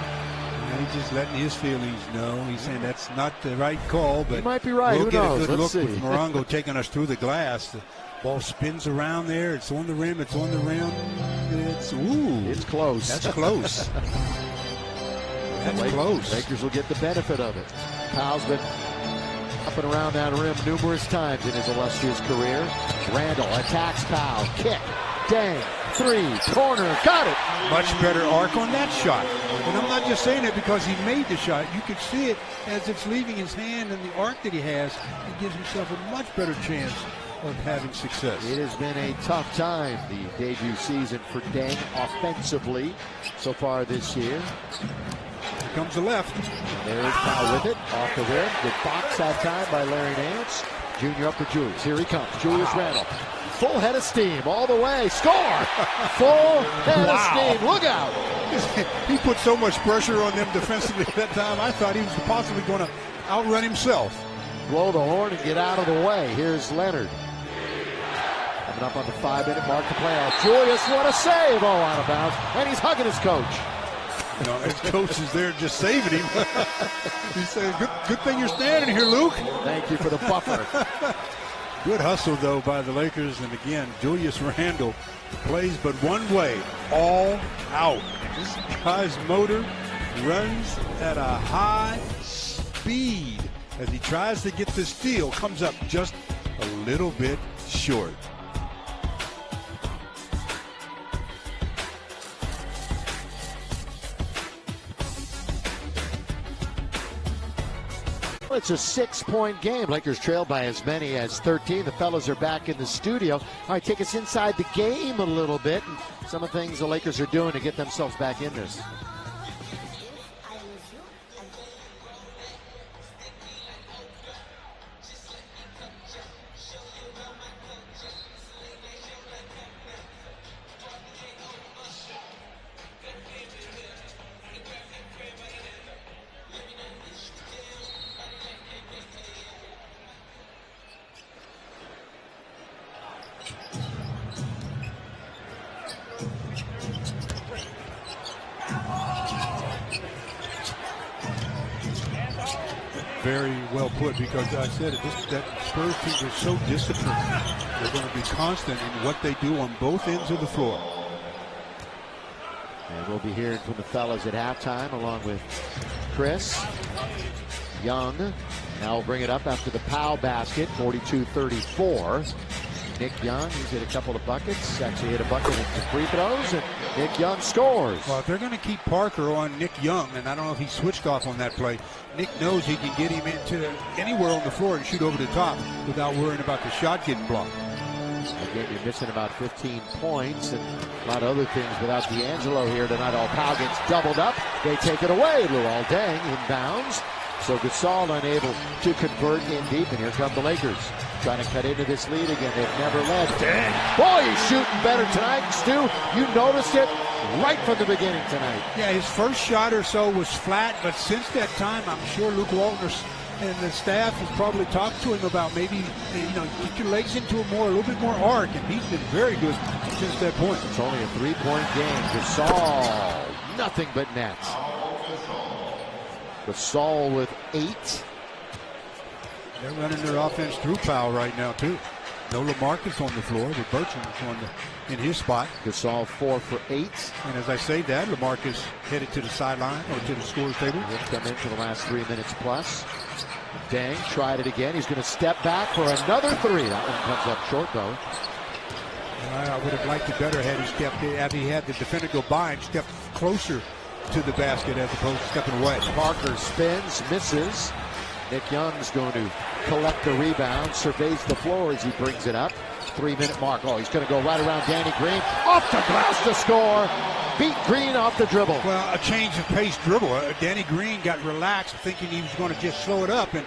He's just letting his feelings know. He's saying that's not the right call, but he might be right. We'll Who get knows? a good Let's look see. with Morongo taking us through the glass. The ball spins around there. It's on the rim. It's on the rim. It's close. That's close. That's close. Lakers will get the benefit of it. Powell's been up and around that rim numerous times in his illustrious career. Randle attacks Powell. Kick. Dang. 3. Corner. Got it. Much better arc on that shot. And I'm not just saying it because he made the shot. You can see it as it's leaving his hand, and the arc that he has, he gives himself a much better chance of having success. It has been a tough time, the debut season for Deng offensively so far this year. Here comes the left. There's Powell with it, off the rim. Good box that time by Larry Nance. Junior up for Julius. Here he comes. Julius Randle. Full head of steam all the way. Score! Full head of steam. Look out! He put so much pressure on them defensively at that time. I thought he was possibly going to outrun himself. Blow the horn and get out of the way. Here's Leonard. Coming up on the 5-minute mark to play off. Julius, what a save! Oh, out of bounds. And he's hugging his coach. No, his coach is there just saving him. He said, good thing you're standing here, Luke. Thank you for the buffer. Good hustle, though, by the Lakers. And again, Julius Randle plays but one way, all out. This guy's motor runs at a high speed as he tries to get the steal. Comes up just a little bit short. It's a 6-point game. Lakers trailed by as many as 13. The fellas are back in the studio. All right, take us inside the game a little bit and some of the things the Lakers are doing to get themselves back in this. very well put, because I said it, that Spurs team is so disciplined. They're going to be constant in what they do on both ends of the floor. And we'll be hearing from the fellas at halftime along with Chris Young. Now we'll bring it up after the Powell basket, 42-34. Nick Young, he's hit a couple of buckets, actually hit a bucket into free throws, and Nick Young scores. Well, if they're going to keep Parker on Nick Young, and I don't know if he switched off on that play, Nick knows he can get him into anywhere on the floor and shoot over the top without worrying about the shot getting blocked. Again, you're missing about 15 points and a lot of other things without D'Angelo here tonight. All Powell gets doubled up. They take it away. Luol Deng inbounds. So Gasol unable to convert in deep, and here come the Lakers trying to cut into this lead again. They've never led. Dang. Boy, he's shooting better tonight, Stu. You noticed it right from the beginning tonight. Yeah, his first shot or so was flat, but since that time, I'm sure Luke Walton and the staff has probably talked to him about maybe, get your legs into a little bit more arc, and he's been very good since that point. It's only a 3-point game. Gasol, nothing but nets. Gasol with 8. They're running their offense through Powell right now, too. No LaMarcus on the floor, but Bertrand's in his spot. Gasol 4 for 8. And as I say that, LaMarcus headed to the sideline or to the scorer's table. He'll come in for the last 3 minutes plus. Deng tried it again. He's going to step back for another 3. That one comes up short, though. I would have liked it better had he had the defender go by and step closer to the basket as opposed to stepping away. Parker spins, misses. Nick Young's going to collect the rebound, surveys the floor as he brings it up. 3-minute mark. Oh, he's going to go right around Danny Green. Off the glass to score. Beat Green off the dribble. Well, a change of pace dribble. Danny Green got relaxed, thinking he was going to just slow it up, and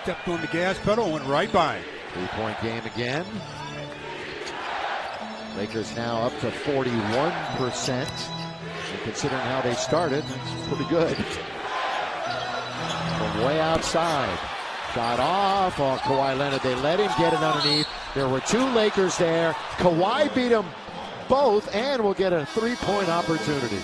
stepped on the gas pedal and went right by him. 3-point game again. Lakers now up to 41%. And considering how they started, it's pretty good. From way outside. Shot off on Kawhi Leonard. They let him get it underneath. There were 2 Lakers there. Kawhi beat them both and will get a 3-point opportunity.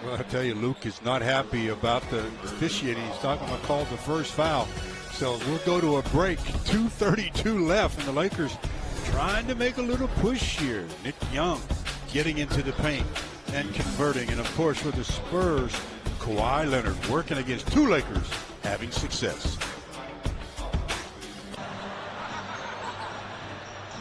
Well, I tell you, Luke is not happy about the officiating. He's talking about called the first foul. So we'll go to a break. 2:32 left, and the Lakers trying to make a little push here. Nick Young getting into the paint and converting. And, of course, for the Spurs, Kawhi Leonard working against 2 Lakers having success.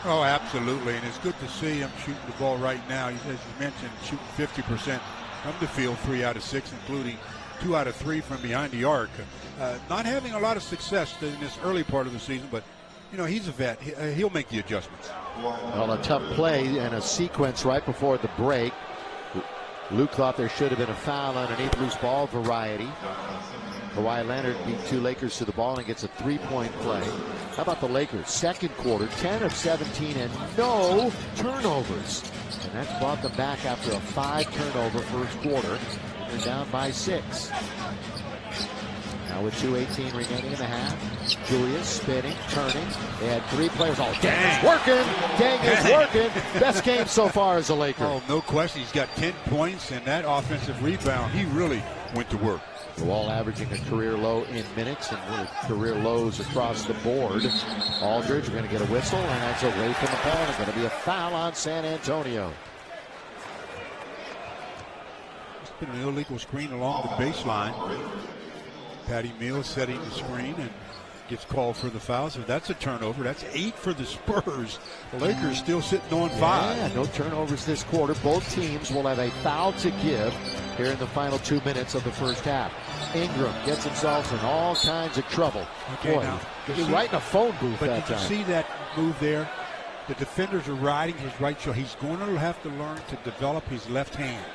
Oh, absolutely, and it's good to see him shooting the ball right now. As you mentioned, shooting 50% from the field, 3 out of 6, including 2 out of 3 from behind the arc. Not having a lot of success in this early part of the season, but, he's a vet. He'll make the adjustments. Well, a tough play and a sequence right before the break. Luke thought there should have been a foul underneath, loose ball variety. Kawhi Leonard beat 2 Lakers to the ball and gets a 3-point play. How about the Lakers? Second quarter, 10 of 17 and no turnovers. And that's brought them back after a 5-turnover first quarter. They're down by 6. Now with 2:18 remaining in the half. Julius spinning, turning. They had 3 players. Oh, Deng is working. Deng is working. Best game so far as a Laker. Oh, no question. He's got 10 points, and that offensive rebound, he really went to work. The Wall averaging a career low in minutes and really career lows across the board. Aldridge, we're going to get a whistle, and that's away from the ball. It's going to be a foul on San Antonio. It's been an illegal screen along the baseline. Patty Mills setting the screen and gets called for the foul. So that's a turnover. That's 8 for the Spurs. The Lakers still sitting on 5. Yeah, no turnovers this quarter. Both teams will have a foul to give here in the final 2 minutes of the first half. Ingram gets himself in all kinds of trouble. Okay, boy, now, he's right in a phone booth but that you time. See that move there? The defenders are riding his right shoulder. He's going to have to learn to develop his left hand.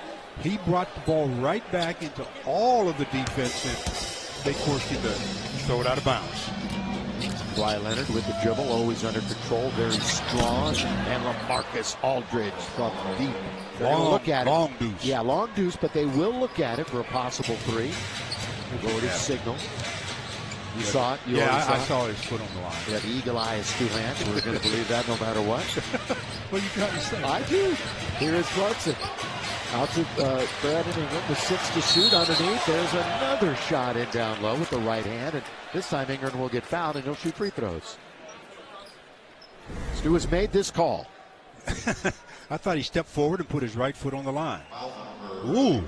He brought the ball right back into all of the defense, and they forced him to throw it out of bounds. Kawhi Leonard with the dribble, always under control, very strong. And LaMarcus Aldridge from deep. They're going to look at it. Long deuce. Yeah, long deuce, but they will look at it for a possible 3. They've already signaled. You saw it? I saw his foot on the line. Yeah, the eagle eye is 2 hands. We're going to believe that no matter what. Well, you got to say. I do. Here is Clarkson. Out to Brandon Ingram, the 6 to shoot underneath. There's another shot in down low with the right hand, and this time Ingram will get fouled and he'll shoot free throws. Stu has made this call. I thought he stepped forward and put his right foot on the line. Ooh,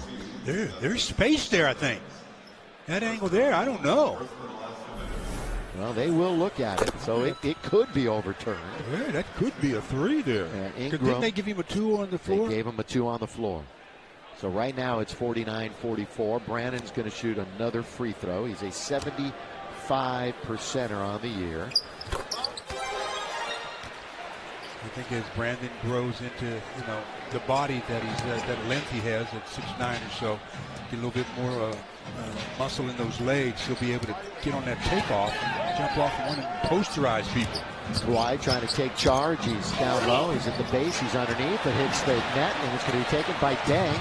there's space there, I think. That angle there, I don't know. Well, they will look at it, so it could be overturned. Yeah, that could be a 3 there. Ingram, didn't they give him a 2 on the floor? They gave him a 2 on the floor. So right now it's 49-44. Brandon's going to shoot another free throw. He's a 75%er on the year. I think as Brandon grows into, the body that that length he has at 6'9" or so, get a little bit more muscle in those legs, he'll be able to get on that takeoff, jump off one and posterize people. Kawhi trying to take charge. He's down low. He's at the base. He's underneath. It hits the net, and it's going to be taken by Deng.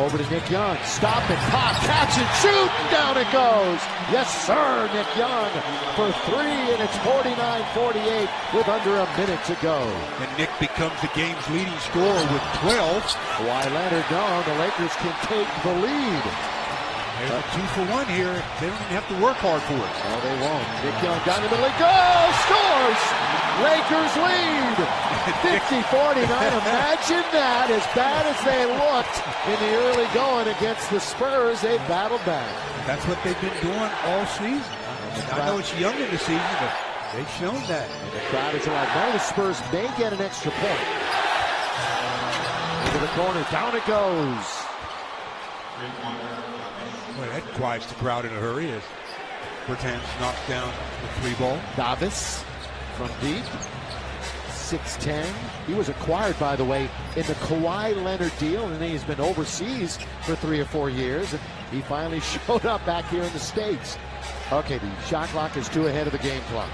Over to Nick Young. Stop it. Pop. Catch it. Shoot. Down it goes. Yes, sir. Nick Young for 3, and it's 49-48 with under a minute to go. And Nick becomes the game's leading scorer with 12. Kawhi Leonard gone. The Lakers can take the lead. There's a 2-for-1 here. They don't even have to work hard for it. No, they won't. Nick Young down the middle. Goes! Scores! Lakers lead! 50-49. Imagine that. As bad as they looked in the early going against the Spurs, they battled back. That's what they've been doing all season. I know it's young in the season, but they've shown that. And the crowd is like, now the Spurs may get an extra point. Into the corner. Down it goes. Well, that quiets the crowd in a hurry as Bertans knocks down the 3 ball. Davis from deep. 6'10". He was acquired, by the way, in the Kawhi Leonard deal, and then he's been overseas for 3 or 4 years. And he finally showed up back here in the States. Okay, the shot clock is 2 ahead of the game clock.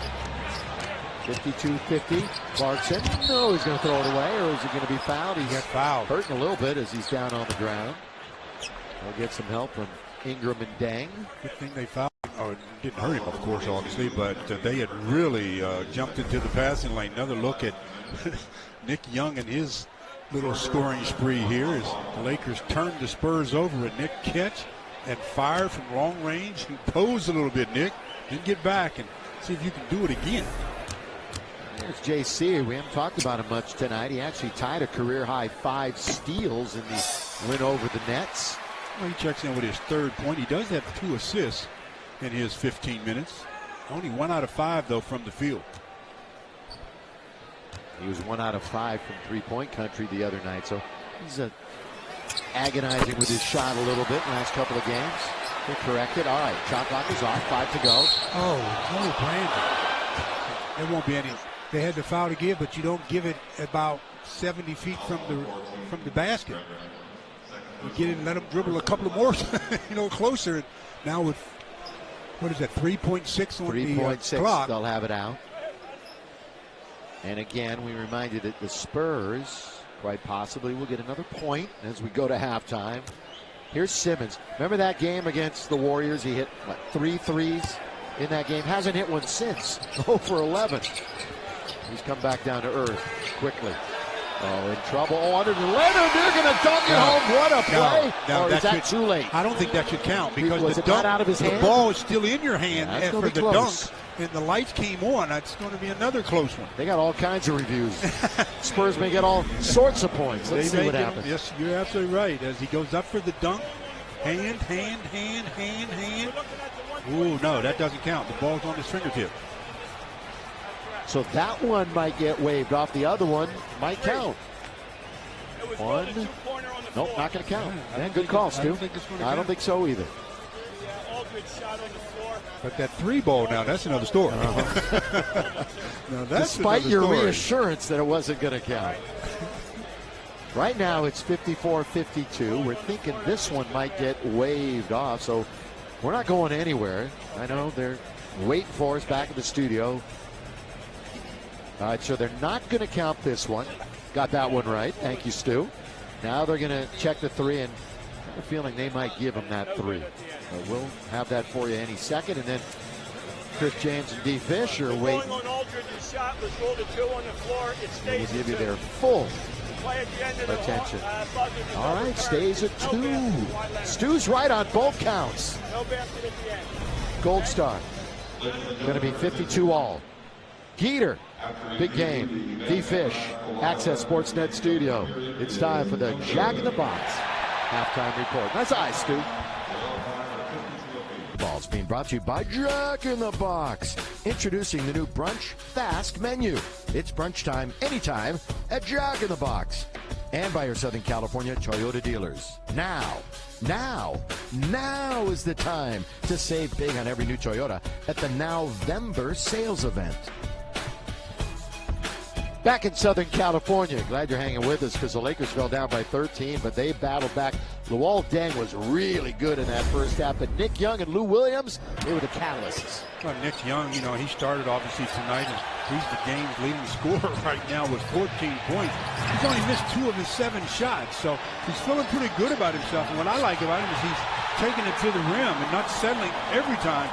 52-50. Clarkson. No, he's going to throw it away, or is he going to be fouled? He's fouled. Hurting a little bit as he's down on the ground. He'll get some help from Ingram and Deng. Good thing they fouled. Oh, it didn't hurt him, of course, obviously, but they had really jumped into the passing lane. Another look at Nick Young and his little scoring spree here as the Lakers turned the Spurs over, and Nick catch and fire from long range. And pose a little bit, Nick. Then get back and see if you can do it again. There's JC. We haven't talked about him much tonight. He actually tied a career-high 5 steals in the win over the Nets. Well, he checks in with his 3rd point. He does have 2 assists in his 15 minutes. Only 1 out of 5, though, from the field. He was 1 out of 5 from three-point country the other night. So he's agonizing with his shot a little bit in the last couple of games. He'll correct it. All right, shot clock is off. 5 to go. Oh, no, Brandon. There won't be any. They had the foul to give, but you don't give it about 70 feet from the basket. You get it and let them dribble a couple of more, closer. Now with, what is that, 3.6 on the clock. They'll have it out. And again, we remind you that the Spurs quite possibly will get another point as we go to halftime. Here's Simmons. Remember that game against the Warriors? He hit, 3 threes in that game. Hasn't hit one since. 0 for 11. He's come back down to earth quickly. Oh, in trouble. Oh, under the Leonard. They're going to dunk it home. What a play. No, or is that too late? I don't think that should count because was it not out of his hand? The ball is still in your hand after the dunk. And the lights came on. That's going to be another close one. They got all kinds of reviews. Spurs may get all sorts of points. Let's see what happens. Yes, you're absolutely right. As he goes up for the dunk, hand. Ooh, no, that doesn't count. The ball's on his fingertip. So that one might get waved off. The other one might count. One. Nope, not going to count. Man, good call, Stu. I don't think so either. But that 3 ball now, that's another story. Now, that's despite your story. reassurance that it wasn't going to count. Right now it's 54-52. We're thinking this one might get waved off, so we're not going anywhere. I know they're waiting for us back in the studio. All right, so they're not going to count this one. Got that one right. Thank you, Stu. Now they're going to check the 3, and I have a feeling they might give them that 3. But we'll have that for you any second. And then Chris James and D. Fish are waiting. On Aldridge's shot was rolled a 2 on the floor. It stays We'll give you their full attention. All right, stays at 2. Stu's right on both counts. Gold Star. Going to be 52 all. Geeter. Big game. D-Fish. Access Sportsnet Studio. It's time for the Jack in the Box halftime report. Nice eyes, Stu. Ball's being brought to you by Jack in the Box. Introducing the new Brunch Fast menu. It's brunch time anytime at Jack in the Box. And by your Southern California Toyota dealers. Now is the time to save big on every new Toyota at the November sales event. Back in Southern California, glad you're hanging with us because the Lakers fell down by 13, but they battled back. Luol Deng was really good in that first half, but Nick Young and Lou Williams, they were the catalysts. Well, Nick Young, he started obviously tonight, and he's the game's leading scorer right now with 14 points. He's only missed 2 of his 7 shots, so he's feeling pretty good about himself. And what I like about him is he's taking it to the rim and not settling every time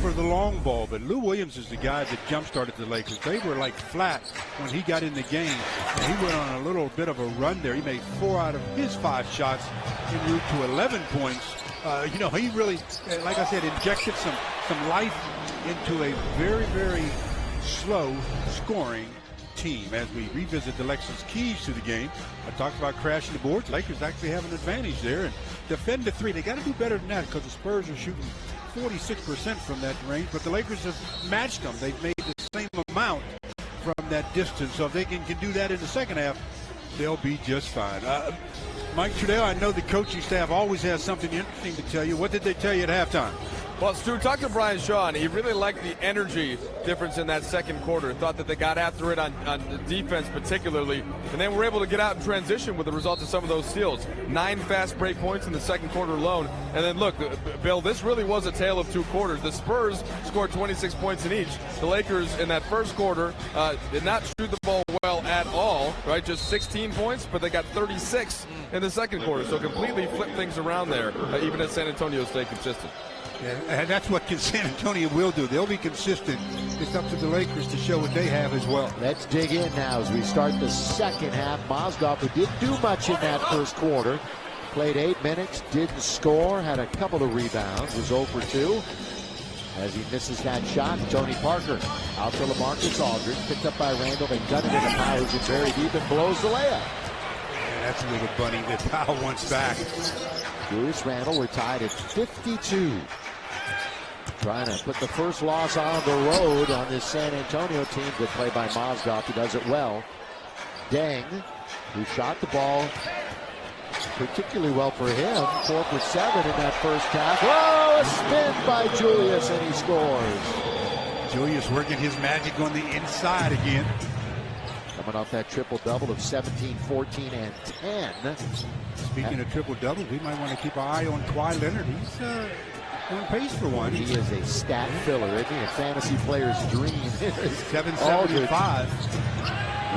for the long ball. But Lou Williams is the guy that jump-started the Lakers. They were like flat when he got in the game, and he went on a little bit of a run there. He made 4 out of his 5 shots en route to 11 points. He really, like I said, injected some life into a very, very slow scoring team. As we revisit the Lakers' keys to the game, I talked about crashing the boards. Lakers actually have an advantage there and defend the 3. They got to do better than that because the Spurs are shooting 46% from that range, but the Lakers have matched them. They've made the same amount from that distance, so if they can do that in the second half, they'll be just fine. Mike Trudell, I know the coaching staff always has something interesting to tell you. What did they tell you at halftime? Well, Stu, talked to Brian Shaw, and he really liked the energy difference in that second quarter. Thought that they got after it on defense particularly, and then were able to get out in transition with the result of some of those steals. 9 fast break points in the second quarter alone. And then, look, Bill, this really was a tale of 2 quarters. The Spurs scored 26 points in each. The Lakers in that first quarter did not shoot the ball well at all, right? Just 16 points, but they got 36 in the second quarter. So completely flipped things around there, even as San Antonio stayed consistent. Yeah, and that's what San Antonio will do. They'll be consistent. It's up to the Lakers to show what they have as well. Let's dig in now as we start the second half. Mozgov, who didn't do much in that first quarter, played 8 minutes, didn't score, had a couple of rebounds, was 0 for 2. As he misses that shot, Tony Parker out to LaMarcus Aldridge, picked up by Randall. They gun it into Powers, it's very deep and blows the layup. Yeah, that's a little bunny that Powell wants back. Julius Randle, we're tied at 52. Trying to put the first loss on the road on this San Antonio team. Good play by Mozgov, who does it well. Deng, who shot the ball particularly well for him. 4 for 7 in that first half. Whoa, a spin by Julius, and he scores. Julius working his magic on the inside again. Coming off that triple-double of 17, 14, and 10. Speaking of triple-doubles, we might want to keep an eye on Kawhi Leonard. He's on pace for one. He is a stat filler, isn't he? A fantasy player's dream. 775.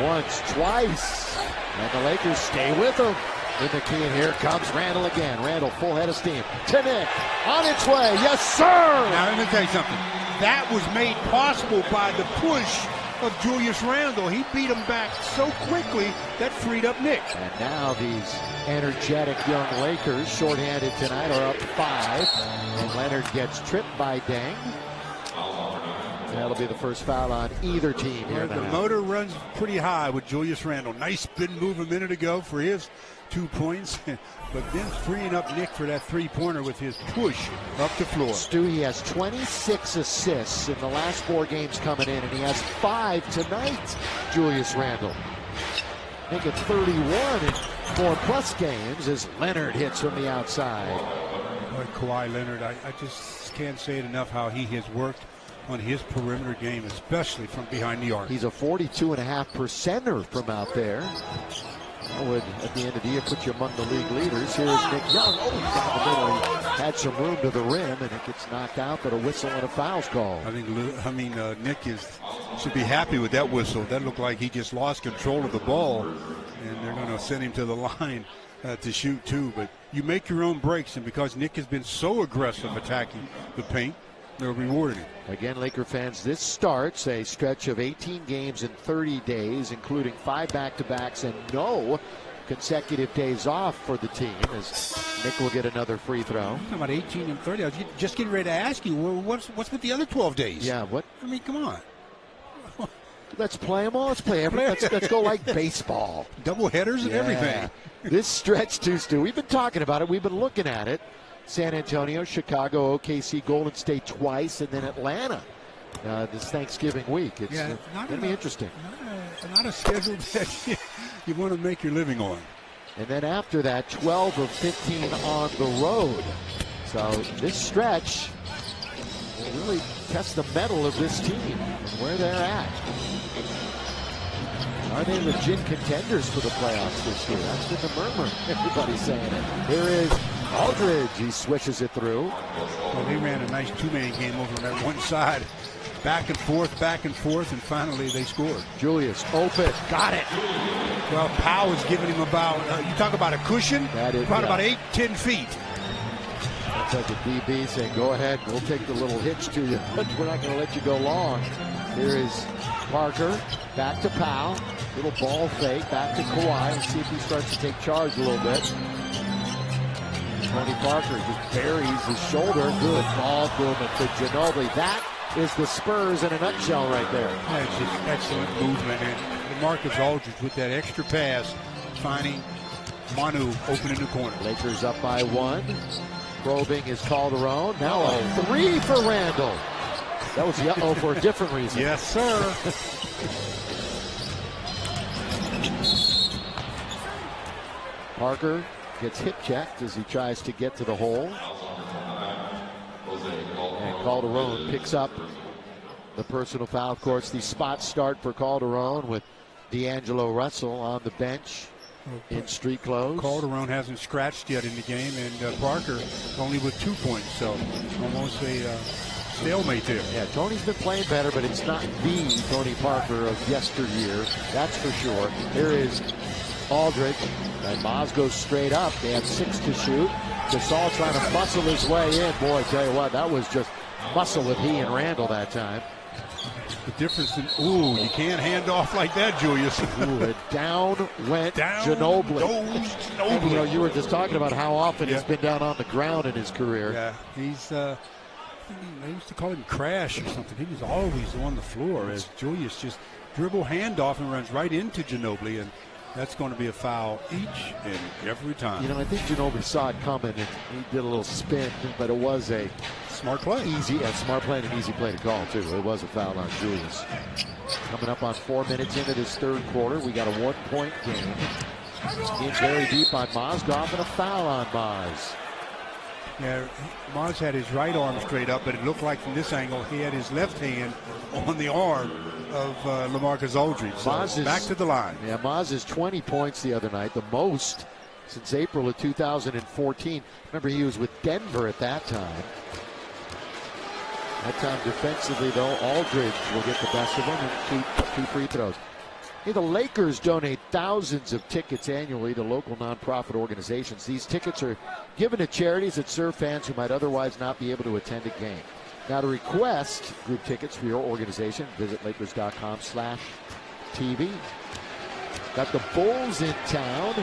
Once, twice. And the Lakers stay with him. In the key, and here comes Randall again. Randall, full head of steam. To Nick, on its way. Yes, sir! Now, let me tell you something. That was made possible by the push of Julius Randle. He beat him back so quickly that freed up Nick. And now these energetic young Lakers, shorthanded tonight, are up 5. And Leonard gets tripped by Deng. That'll be the first foul on either team here. The motor runs pretty high with Julius Randle. Nice spin move a minute ago for his 2 points, but then freeing up Nick for that 3-pointer with his push up the floor. Stu, he has 26 assists in the last 4 games coming in, and he has 5 tonight, Julius Randle. I think it's 31 in 4+ games as Leonard hits from the outside. Boy, Kawhi Leonard, I just can't say it enough how he has worked on his perimeter game, especially from behind the arc. He's a 42.5%er from out there. That would, at the end of the year, put you among the league leaders. Here's Nick Young. Oh, he's down the middle. He had some room to the rim, and it gets knocked out, but a whistle and a foul's called. Nick should be happy with that whistle. That looked like he just lost control of the ball, and they're going to send him to the line to shoot too. But you make your own breaks, and because Nick has been so aggressive attacking the paint, they're rewarding him. Again, Laker fans, this starts a stretch of 18 games in 30 days, including 5 back-to-backs and no consecutive days off for the team, as Nick will get another free throw. Talking about 18 and 30. I was just getting ready to ask you, what's with the other 12 days? Yeah, what? I mean, come on. Let's play them all. Let's play everything. Let's go like baseball. Double headers and everything. This stretch, too, Stu. We've been talking about it. We've been looking at it. San Antonio, Chicago, OKC, Golden State twice, and then Atlanta this Thanksgiving week. It's going to be interesting. Not a schedule that you want to make your living on. And then after that, 12 of 15 on the road. So this stretch will really test the mettle of this team and where they're at. Are they legit contenders for the playoffs this year? That's been the murmur. Everybody's saying it. Here is Aldridge. He swishes it through. Well, they ran a nice two-man game over on that one side. Back and forth, and finally they scored. Julius, open. Got it. Well, Powell is giving him about, you talk about a cushion? That is, about 8-10 feet. That's like a DB saying, go ahead, we'll take the little hitch to you, but we're not going to let you go long. Here is Parker, back to Powell. Little ball fake, back to Kawhi, and see if he starts to take charge a little bit. Tony Parker just buries his shoulder. Good ball movement to Ginobili. That is the Spurs in a nutshell right there. That's just excellent movement. And Marcus Aldridge with that extra pass, finding Manu open in the corner. Lakers up by 1. Probing is Calderon. Now a 3 for Randall. That was for a different reason. Yes, sir. Parker gets hip checked as he tries to get to the hole. And Calderon picks up the personal foul. Of course, the spot start for Calderon with D'Angelo Russell on the bench in street clothes. Calderon hasn't scratched yet in the game, and Parker only with 2 points, so almost a stalemate there. Yeah, Tony's been playing better, but it's not the Tony Parker of yesteryear, that's for sure. Here is Aldridge, and Maz goes straight up. They have 6 to shoot. Gasol trying to muscle his way in. Boy, I tell you what, that was just muscle with he and Randall that time. The difference in, you can't hand off like that, Julius. And down went Ginobili. And, you know, you were just talking about how often he's been down on the ground in his career. Yeah, he's, they used to call him Crash or something. He was always on the floor as Julius just dribble handoff and runs right into Ginobili, and that's going to be a foul each and every time. You know, I think Ginobili saw it coming, and he did a little spin, but it was a smart play. Smart play and an easy play to call, too. It was a foul on Julius. Coming up on 4 minutes into this third quarter, we got a 1-point game. In very deep on Mozgov and a foul on Maz. Yeah, Maz had his right arm straight up, but it looked like from this angle he had his left hand on the arm of LaMarcus Aldridge. So back to the line. Yeah, Maz is 20 points the other night, the most since April of 2014. Remember, he was with Denver at that time. That time defensively, though, Aldridge will get the best of him and keep 2 free throws. Hey, the Lakers donate thousands of tickets annually to local nonprofit organizations. These tickets are given to charities that serve fans who might otherwise not be able to attend a game. Now, to request group tickets for your organization, visit Lakers.com/TV. Got the Bulls in town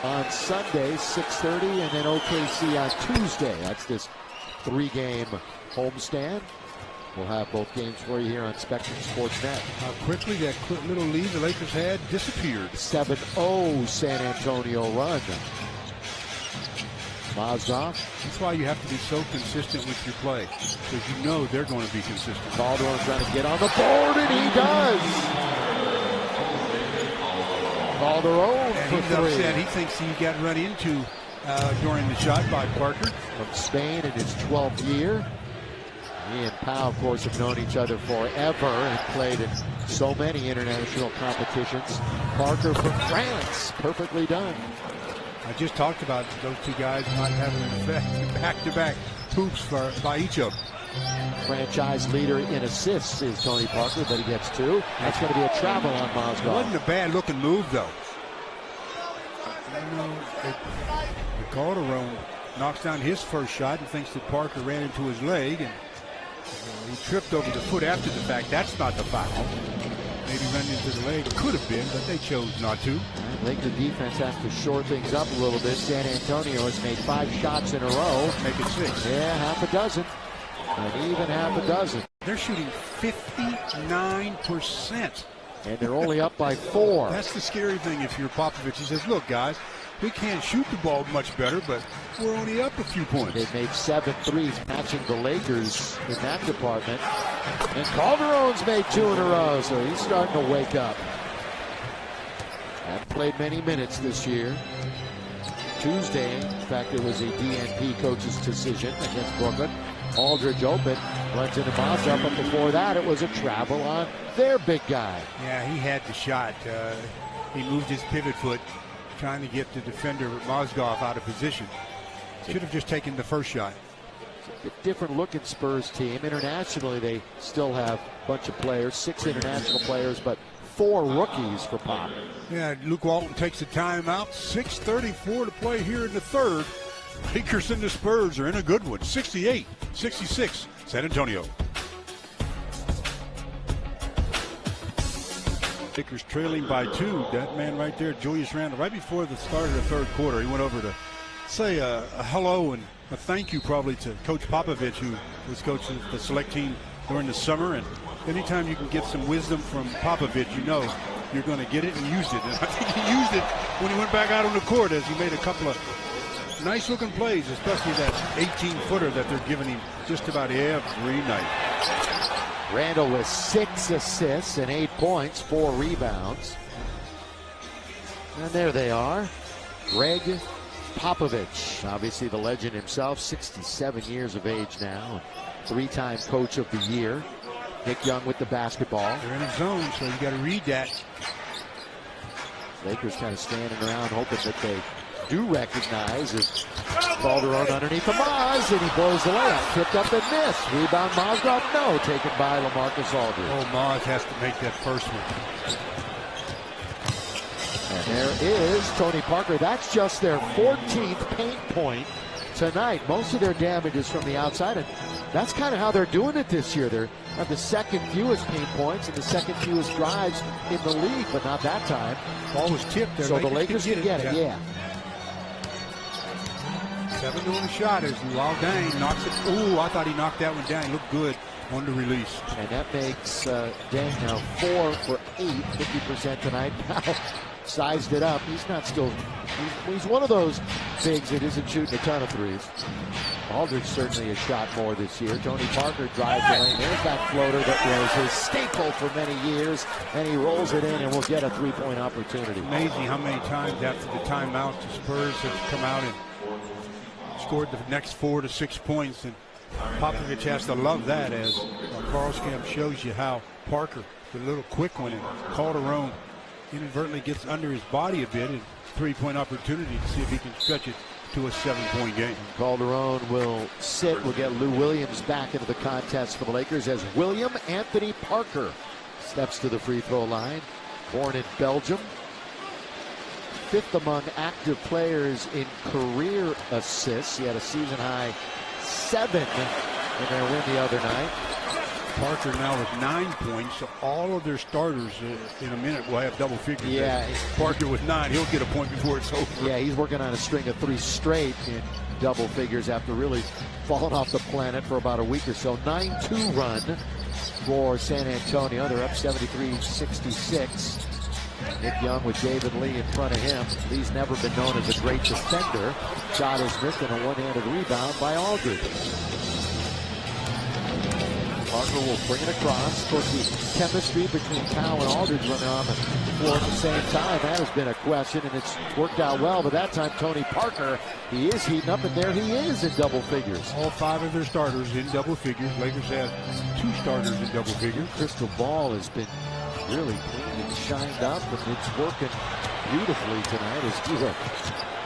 on Sunday, 6:30, and then OKC on Tuesday. That's this 3-game homestand. We'll have both games for you here on Spectrum Sportsnet. How quickly that little lead the Lakers had disappeared. 7-0 San Antonio run. Mozgov. That's why you have to be so consistent with your play, because you know they're going to be consistent. Calderon trying to get on the board, and he does. Calderon for 3. Upset. He thinks he got run into during the shot by Parker. From Spain in his 12th year. He and Powell, of course, have known each other forever and played in so many international competitions. Parker from France, perfectly done. I just talked about those 2 guys not having an effect in back-to-back hoops by each of them. Franchise leader in assists is Tony Parker, but he gets 2. That's going to be a travel on Mozgov. It wasn't a bad-looking move, though. Calderon knocks down his first shot and thinks that Parker ran into his leg, and He tripped over the foot after the fact. That's not the foul. Maybe running into the leg. It could have been, but they chose not to. Laker defense has to shore things up a little bit. San Antonio has made 5 shots in a row. Make it 6. Yeah, half a dozen. And even half a dozen. They're shooting 59%. And they're only up by 4. That's the scary thing if you're Popovich. He says, look, guys, we can't shoot the ball much better, but we're only up a few points. They've made 7 threes, matching the Lakers in that department. And Calderon's made 2 in a row, so he's starting to wake up. Hasn't played many minutes this year. Tuesday, in fact, it was a DNP coach's decision against Brooklyn. Aldridge open, runs into Mozgov, but before that, it was a travel on their big guy. Yeah, he had the shot. He moved his pivot foot, trying to get the defender Mozgov out of position. Should have just taken the first shot. It's a bit different looking Spurs team. Internationally, they still have a bunch of players, 6 international players, but 4 rookies for Pop. Yeah, Luke Walton takes the timeout. 6:34 to play here in the third. Lakers and the Spurs are in a good one. 68-66, San Antonio. Lakers trailing by 2. That man right there, Julius Randle, right before the start of the third quarter, he went over to say a hello and a thank you probably to Coach Popovich, who was coaching the select team during the summer. And anytime you can get some wisdom from Popovich, you know you're going to get it and use it. And I think he used it when he went back out on the court as he made a couple of nice-looking plays, especially that 18-footer that they're giving him just about every night. Randall with 6 assists and 8 points, 4 rebounds. And there they are. Greg Popovich, obviously the legend himself, 67 years of age now, 3-time coach of the year. Nick Young with the basketball. They're in a zone, so you got to read that. Lakers kind of standing around hoping that they do recognize as Calderon underneath the Maz, and he blows the layup. Tipped up and missed. Rebound Mozgov, no. Taken by LaMarcus Aldridge. Oh, Maz has to make that first one. And there is Tony Parker. That's just their 14th paint point tonight. Most of their damage is from the outside, and that's kind of how they're doing it this year. They have the second fewest paint points and the second fewest drives in the league, but not that time. Ball was tipped there. So the Lakers can get it, yeah. 7 on the shot as Dang knocks it. Ooh, I thought he knocked that one down. He looked good on the release. And that makes Dang now 4 for 8, 50% tonight. Now sized it up. He's not still, he's one of those bigs that isn't shooting a ton of threes. Aldridge certainly has shot more this year. Tony Parker drives the lane. There's that floater that was his staple for many years, and he rolls it in and will get a 3-point opportunity. Amazing how many times after the timeout the Spurs have come out and scored the next 4 to 6 points, and Popovich has to love that, as Carl Scam shows you how Parker, the little quick one, and Calderon inadvertently gets under his body a bit, and 3-point opportunity to see if he can stretch it to a 7-point game. Calderon will sit. We'll get Lou Williams back into the contest for the Lakers as William Anthony Parker steps to the free throw line. Born in Belgium. 5th among active players in career assists. He had a season-high 7 in their win the other night. Parker now with 9 points. So all of their starters in a minute will have double figures. Yeah. Parker with 9. He'll get a point before it's over. Yeah, he's working on a string of 3 straight in double figures after really falling off the planet for about a week or so. 9-2 run for San Antonio. They're up 73-66. Nick Young with David Lee in front of him. Lee's never been known as a great defender. Shot is missed and a one-handed rebound by Aldridge. Parker will bring it across. Of course, the chemistry between Powell and Aldridge running on the floor at the same time, that has been a question, and it's worked out well. But that time, Tony Parker, he is heating up, and there he is in double figures. All 5 of their starters in double figures. Lakers have 2 starters in double figures. Crystal ball has been really clean and shined up, and it's working beautifully tonight as we look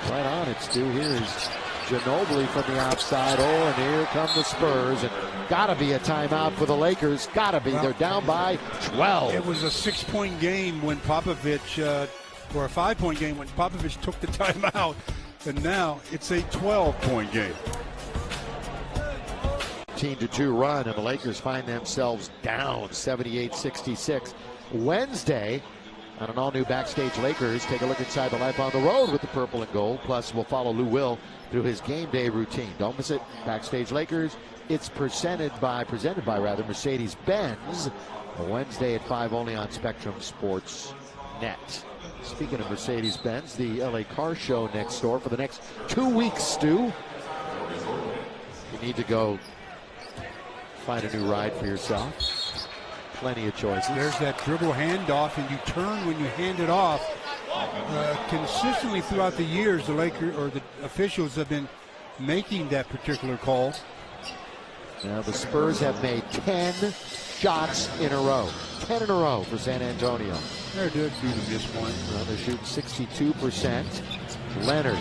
right on it. Stu, here is Ginobili from the outside. Oh, and here come the Spurs. And gotta be a timeout for the Lakers. Gotta be. They're down by 12. It was a 6-point game when Popovich, or a 5-point game when Popovich took the timeout. And now it's a 12-point game. 13-2 run, and the Lakers find themselves down 78-66. Wednesday, on an all-new Backstage Lakers, take a look inside the life on the road with the purple and gold. Plus, we'll follow Lou Will through his game day routine. Don't miss it. Backstage Lakers. It's presented by Mercedes-Benz. Wednesday at 5 only on Spectrum Sports Net. Speaking of Mercedes-Benz, the LA Car Show next door for the next 2 weeks, Stu. You need to go find a new ride for yourself. Plenty of choices. There's that dribble handoff, and you turn when you hand it off. Consistently throughout the years, the Lakers or the officials have been making that particular call. Now the Spurs have made 10 shots in a row. 10 in a row for San Antonio. They're good due to this one. Well, they're shooting 62%. Leonard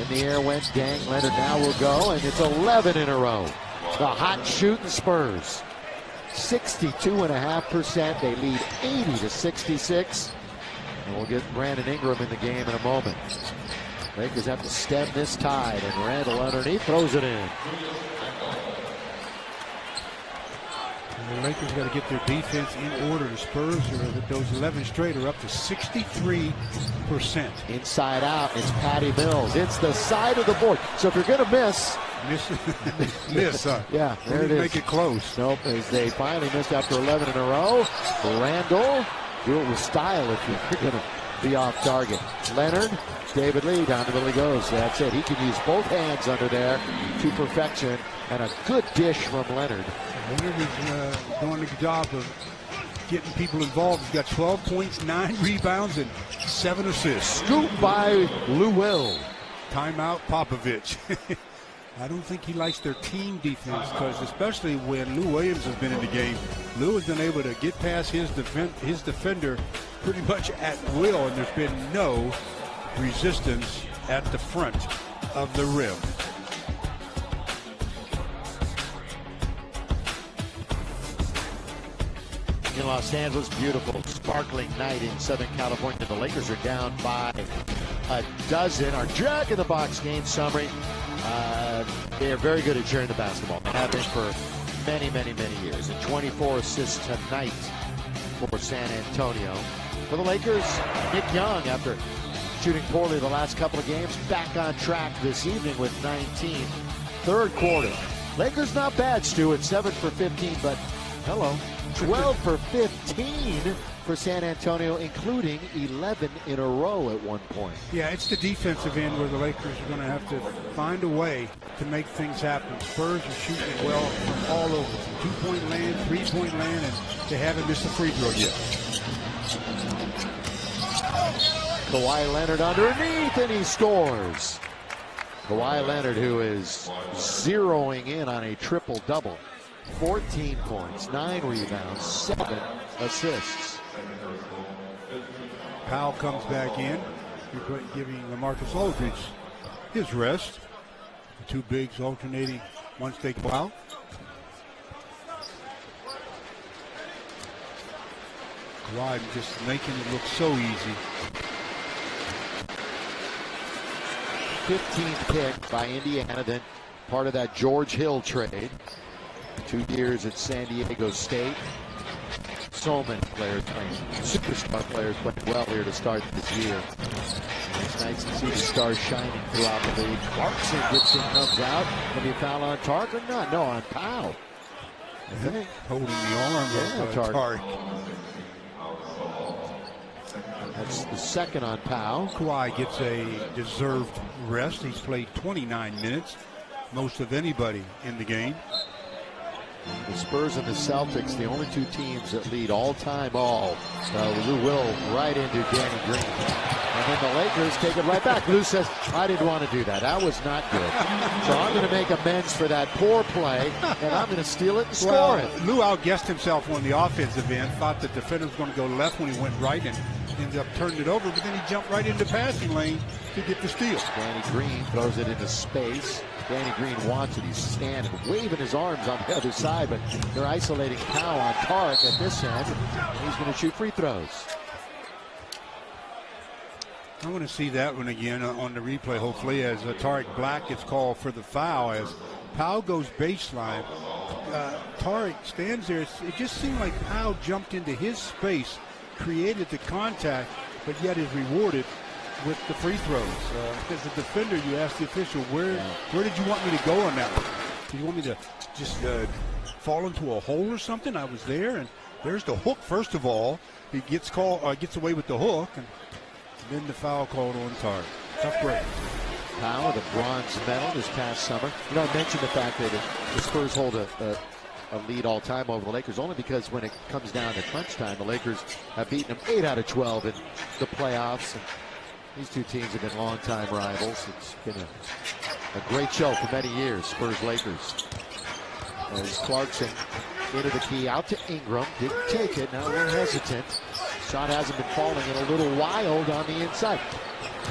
in the air went. Dang, Leonard now will go, and it's 11 in a row. The hot shooting Spurs. 62.5%. They lead 80-66. And we'll get Brandon Ingram in the game in a moment. Lakers have to stem this tide, and Randall underneath throws it in. The Lakers got to get their defense in order. The Spurs, those 11 straight, are up to 63%. Inside out, it's Patty Mills. It's the side of the board. So if you're going to miss. Yeah, there it is. Make it close. Nope, as they finally missed after 11 in a row. Randall, do it with style if you're going to be off target. Leonard, David Lee, down the middle he goes. That's it. He can use both hands under there to perfection. And a good dish from Leonard. Leonard is doing a good job of getting people involved. He's got 12 points, 9 rebounds, and 7 assists. Scoop by Lou Will. Timeout, Popovich. I don't think he likes their team defense, because especially when Lou Williams has been in the game, Lou has been able to get past his defender pretty much at will, and there's been no resistance at the front of the rim. In Los Angeles, beautiful, sparkling night in Southern California. The Lakers are down by a dozen. Our Jack in the Box game summary. They are very good at sharing the basketball. They have been for many, many, many years. And 24 assists tonight for San Antonio. For the Lakers, Nick Young, after shooting poorly the last couple of games, back on track this evening with 19. Third quarter. Lakers not bad, Stu, at 7 for 15, but hello. 12 for 15 for San Antonio, including 11 in a row at one point. Yeah, it's the defensive end where the Lakers are going to have to find a way to make things happen. Spurs are shooting it well from all over. From 2-point land, 3-point land, and they haven't missed a free throw yet. Kawhi Leonard underneath, and he scores. Kawhi Leonard, who is zeroing in on a triple-double. 14 points, 9 rebounds, 7 assists. Powell comes back in, giving LaMarcus Aldridge his rest. The two bigs alternating once they go out. Kawhi just making it look so easy. 15th pick by Indiana, then part of that George Hill trade. 2 years at San Diego State. So many players playing, superstar players playing well here to start this year. It's nice to see the stars shining throughout the league. Clarkson gets in, comes out. Can he foul on Tark or not? No, on Powell. I think. Holding the arm of Tark. That's the second on Powell. Kawhi gets a deserved rest. He's played 29 minutes, most of anybody in the game. The Spurs and the Celtics, the only two teams that lead all-time all. Lou Will right into Danny Green. And then the Lakers take it right back. Lou says, I didn't want to do that. That was not good. So I'm going to make amends for that poor play, and I'm going to steal it and score it. Lou outguessed himself on the offensive end, thought the defender was going to go left when he went right, and ended up turning it over, but then he jumped right into passing lane to get the steal. Danny Green throws it into space. Danny Green wants it. He's standing, waving his arms on the other side, but they're isolating Powell on Tark at this end, and he's going to shoot free throws. I want to see that one again on the replay, hopefully, as Tariq Black gets called for the foul, as Powell goes baseline. Tarek stands there. It just seemed like Powell jumped into his space, created the contact, but yet is rewarded with the free throws. As a defender, you ask the official, where did you want me to go on that one? Did you want me to just fall into a hole or something? I was there, and there's the hook. First of all, he gets away with the hook, and then the foul called on Tarek. Tough break. Powell, the bronze medal this past summer. You know, I mentioned the fact that the Spurs hold a lead all time over the Lakers only because when it comes down to crunch time, the Lakers have beaten them 8 out of 12 in the playoffs. And these two teams have been longtime rivals. It's been a great show for many years, Spurs-Lakers. As Clarkson into the key, out to Ingram. Didn't take it, now a little hesitant. Shot hasn't been falling and a little wild on the inside.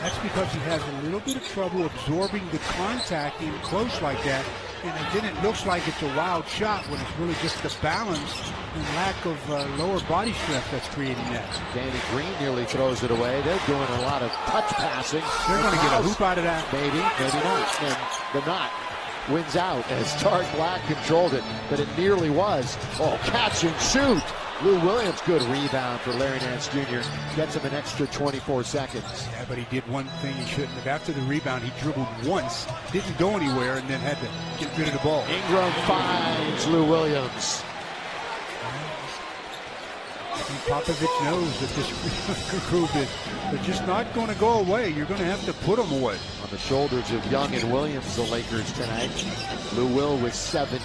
That's because he has a little bit of trouble absorbing the contact in close like that. And then it looks like it's a wild shot when it's really just the balance and lack of lower body strength that's creating that. Danny Green nearly throws it away. They're doing a lot of touch passing. They're going to get a hoop out of that. Maybe not. And the knot wins out as Tarek Black controlled it, but it nearly was. Oh, catch and shoot. Lou Williams, good rebound for Larry Nance Jr. Gets him an extra 24 seconds. Yeah, but he did one thing he shouldn't have. After the rebound, he dribbled once, didn't go anywhere, and then had to get rid of the ball. Ingram finds Lou Williams. And Popovich knows that this group is they're just not going to go away. You're going to have to put them away. On the shoulders of Young and Williams, the Lakers tonight. Lou Will with 17.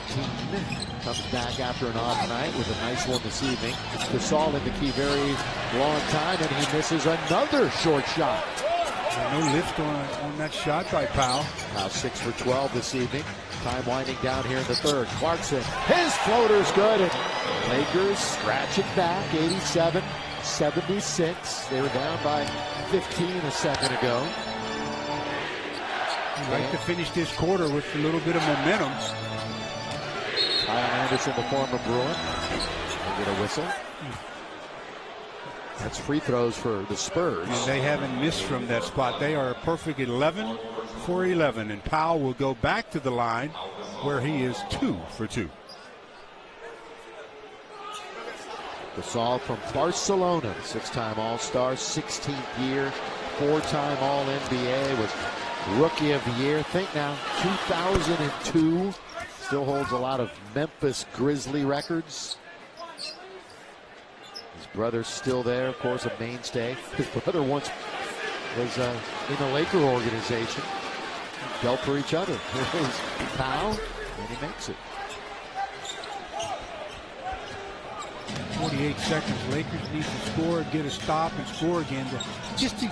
Comes back after an off night with a nice one this evening. Gasol in the key very long time, and he misses another short shot. No lift on that shot by Powell. Now 6 for 12 this evening. Time winding down here in the third. Clarkson, his floater's good. And Lakers scratch it back, 87-76. They were down by 15 a second ago. I'd like to finish this quarter with a little bit of momentum. Kyle Anderson, the former Bruin, will get a whistle. That's free throws for the Spurs. And they haven't missed from that spot. They are a perfect 11 for 11. And Powell will go back to the line where he is 2 for 2. Gasol from Barcelona, 6-time All-Star, 16th year, 4-time All-NBA, was Rookie of the Year. Think now, 2002. Still holds a lot of Memphis Grizzly records. His brother's still there, of course, a mainstay. His brother once was in the Laker organization. Dealt for each other. Here's Powell, and he makes it. 48 seconds. Lakers need to score, get a stop, and score again. Just to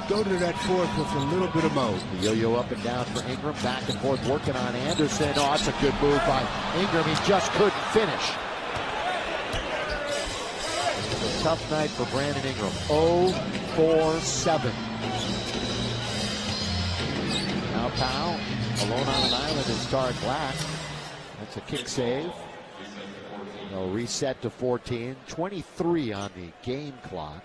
go to that fourth with a little bit of mode. The yo-yo up and down for Ingram. Back and forth working on Anderson. Oh, that's a good move by Ingram. He just couldn't finish. It's a tough night for Brandon Ingram. 0-for-7. Now Powell alone on an island is Tarek Black. That's a kick save. They'll reset to 14. 23 on the game clock.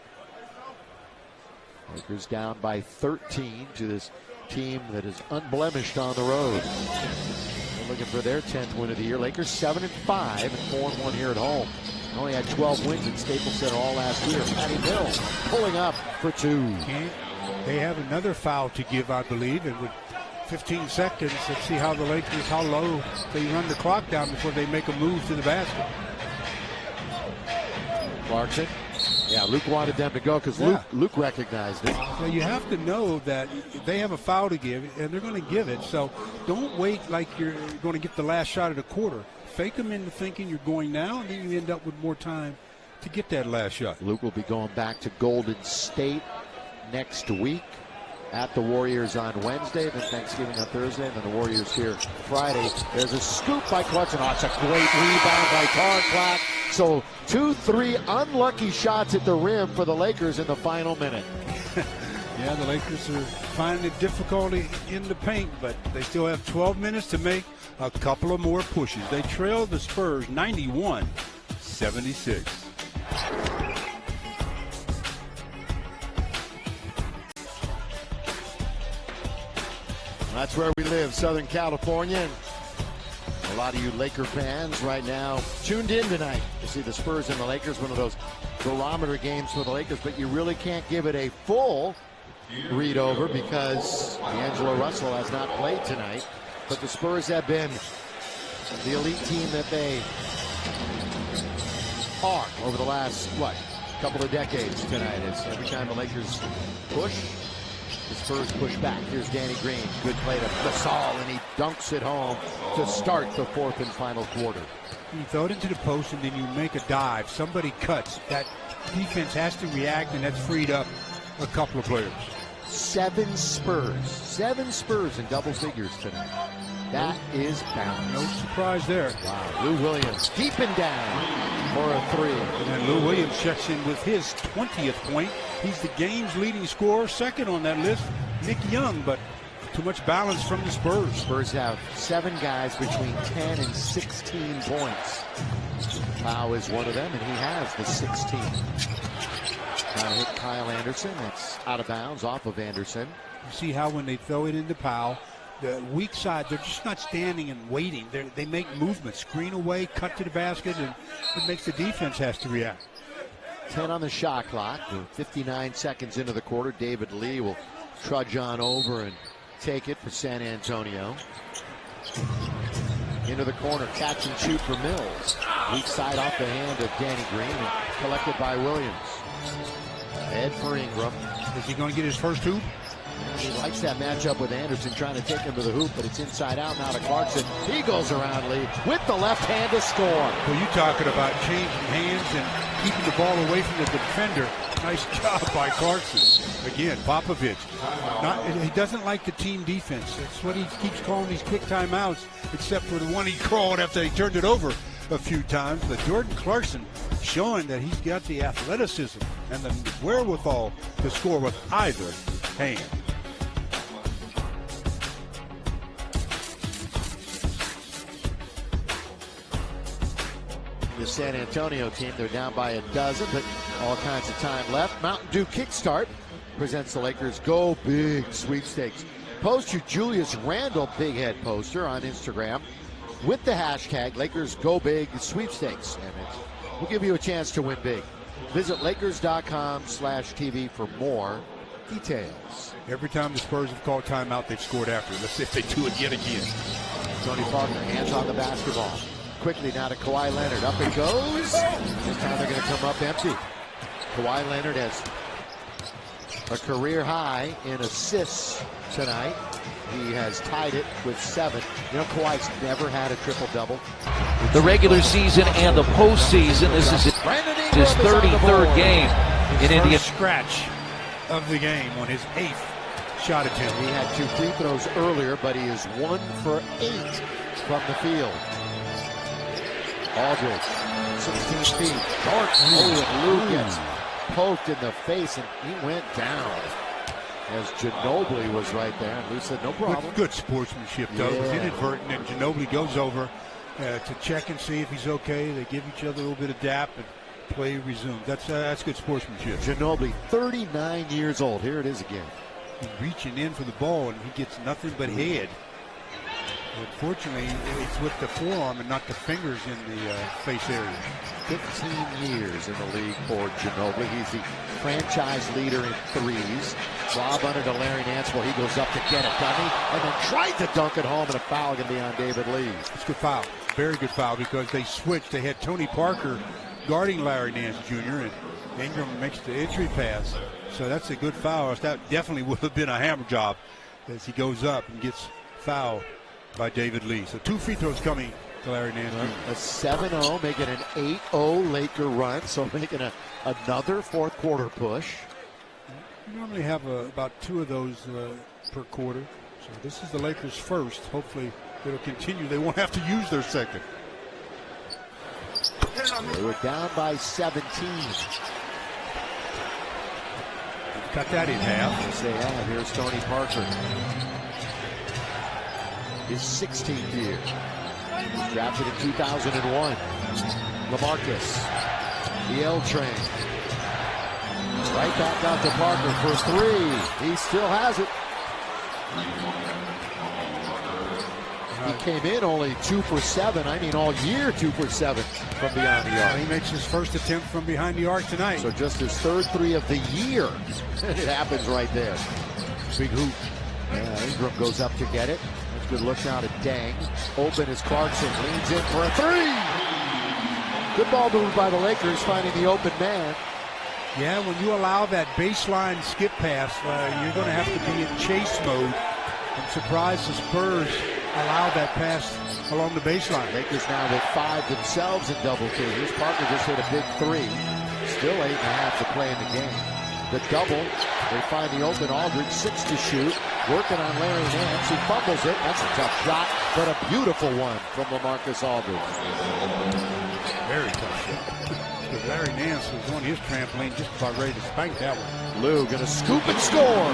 Lakers down by 13 to this team that is unblemished on the road. They're looking for their 10th win of the year. Lakers 7-5 and 4-1 here at home. Only had 12 wins at Staples Center all last year. Patty Mills pulling up for 2. They have another foul to give, I believe, and with 15 seconds, let's see how the Lakers, how low they run the clock down before they make a move to the basket. Clarkson. Yeah, Luke wanted them to go because Luke recognized it. So you have to know that they have a foul to give, and they're going to give it. So don't wait like you're going to get the last shot of the quarter. Fake them into thinking you're going now, and then you end up with more time to get that last shot. Luke will be going back to Golden State next week. At the Warriors on Wednesday, then Thanksgiving on Thursday, and then the Warriors here Friday. There's a scoop by Clarkson. Oh, it's a great rebound by Tarek Black. So 2-3 unlucky shots at the rim for the Lakers in the final minute. Yeah, the Lakers are finding it difficulty in the paint, but they still have 12 minutes to make a couple of more pushes. They trail the Spurs 91-76. That's where we live, Southern California. And A lot of you Laker fans right now tuned in tonight to see the Spurs and the Lakers, one of those barometer games for the Lakers, but you really can't give it a full read over because D'Angelo Russell has not played tonight. But the Spurs have been the elite team that they are over the last, couple of decades tonight. It's every time the Lakers push, the Spurs push back. Here's Danny Green. Good play to Gasol, and he dunks it home to start the fourth and final quarter. You throw it into the post, and then you make a dive. Somebody cuts. That defense has to react, and that's freed up a couple of players. 7 Spurs in double figures tonight. That is bound. No surprise there. Wow. Lou Williams deep and down for a 3. And Lou Williams checks in with his 20th point. He's the game's leading scorer. Second on that list, Nick Young, but too much balance from the Spurs. Spurs have 7 guys between 10 and 16 points. Powell is one of them, and he has the 16. Now hit Kyle Anderson. That's out of bounds off of Anderson. You see how when they throw it into Powell, the weak side, they're just not standing and waiting. They make movements, screen away, cut to the basket, and it makes the defense has to react. 10 on the shot clock. We're 59 seconds into the quarter. David Lee will trudge on over and take it for San Antonio. Into the corner, catch and shoot for Mills. Weak side off the hand of Danny Green and collected by Williams. Head for Ingram. Is he going to get his first hoop? He likes that matchup with Anderson, trying to take him to the hoop, but it's inside out now to Clarkson. He goes around Lee with the left hand to score. Well, you talking about changing hands and keeping the ball away from the defender. Nice job by Clarkson. Again, Popovich. He doesn't like the team defense. That's what he keeps calling these quick timeouts, except for the one he called after he turned it over a few times. But Jordan Clarkson showing that he's got the athleticism and the wherewithal to score with either hand. The San Antonio team, they're down by a dozen, but all kinds of time left. Mountain Dew Kickstart presents the Lakers Go Big sweepstakes. Post your Julius Randle Big Head poster on Instagram with the hashtag Lakers Go Big sweepstakes, and we'll give you a chance to win big. Visit Lakers.com/TV for more details. Every time the Spurs have called timeout, they've scored after. Let's see if they do it yet again. Tony Parker, hands on the basketball. Quickly now to Kawhi Leonard. Up it goes. This time they're going to come up empty. Kawhi Leonard has a career high in assists tonight. He has tied it with 7. You know, Kawhi's never had a triple-double. The regular season and the postseason. This is his 33rd game in India. Scratch of the game on his 8th shot attempt. He had 2 free throws earlier, but he is 1 for 8 from the field. Aldridge, 16 feet. Dark. And Lou gets poked in the face, and he went down as Ginobili was right there. And Lou said, no problem. Good sportsmanship, though. It was inadvertent, and Ginobili goes over to check and see if he's okay. They give each other a little bit of dap, and play resumes. That's good sportsmanship. Ginobili, 39 years old. Here it is again. He's reaching in for the ball, and he gets nothing but head. Unfortunately, it's with the forearm and not the fingers in the face area. 15 years in the league for Ginobili. He's the franchise leader in threes. Lob under to Larry Nance. Well, he goes up to get it, doesn't he? And then tried to dunk it home, and a foul going to be on David Lee. It's a good foul. Very good foul because they switched. They had Tony Parker guarding Larry Nance Jr., and Ingram makes the entry pass. So that's a good foul. That definitely would have been a hammer job as he goes up and gets fouled by David Lee. So 2 free throws coming to Larry Nance Jr. A 7-0, making an 8-0 Laker run, so making another fourth quarter push. We normally have about 2 of those per quarter. So this is the Lakers' first. Hopefully it'll continue. They won't have to use their second. They were down by 17. Cut that in half. Yes, they have. Here's Tony Parker. His 16th year. He was drafted in 2001. LaMarcus. The L train. Right back out to Parker for 3. He still has it. He came in only 2 for 7. I mean, all year 2 for 7 from beyond the arc. He makes his first attempt from behind the arc tonight. So just his third 3 of the year. It happens right there. Big hoop. Yeah, Ingram goes up to get it. That's a good look now to Dang. Open is Clarkson. Leans in for a 3. Good ball move by the Lakers, finding the open man. Yeah, when you allow that baseline skip pass, you're going to have to be in chase mode. I'm surprised the Spurs allowed that pass along the baseline. Lakers now with 5 themselves in double figures. Parker just hit a big 3. Still 8.5 to play in the game. The double, they find the open Aldridge, 6 to shoot. Working on Larry Nance, he fumbles it. That's a tough shot, but a beautiful one from LaMarcus Aldridge. Very tough shot. Larry Nance was on his trampoline just about ready to spank that one. Lou gonna scoop and score.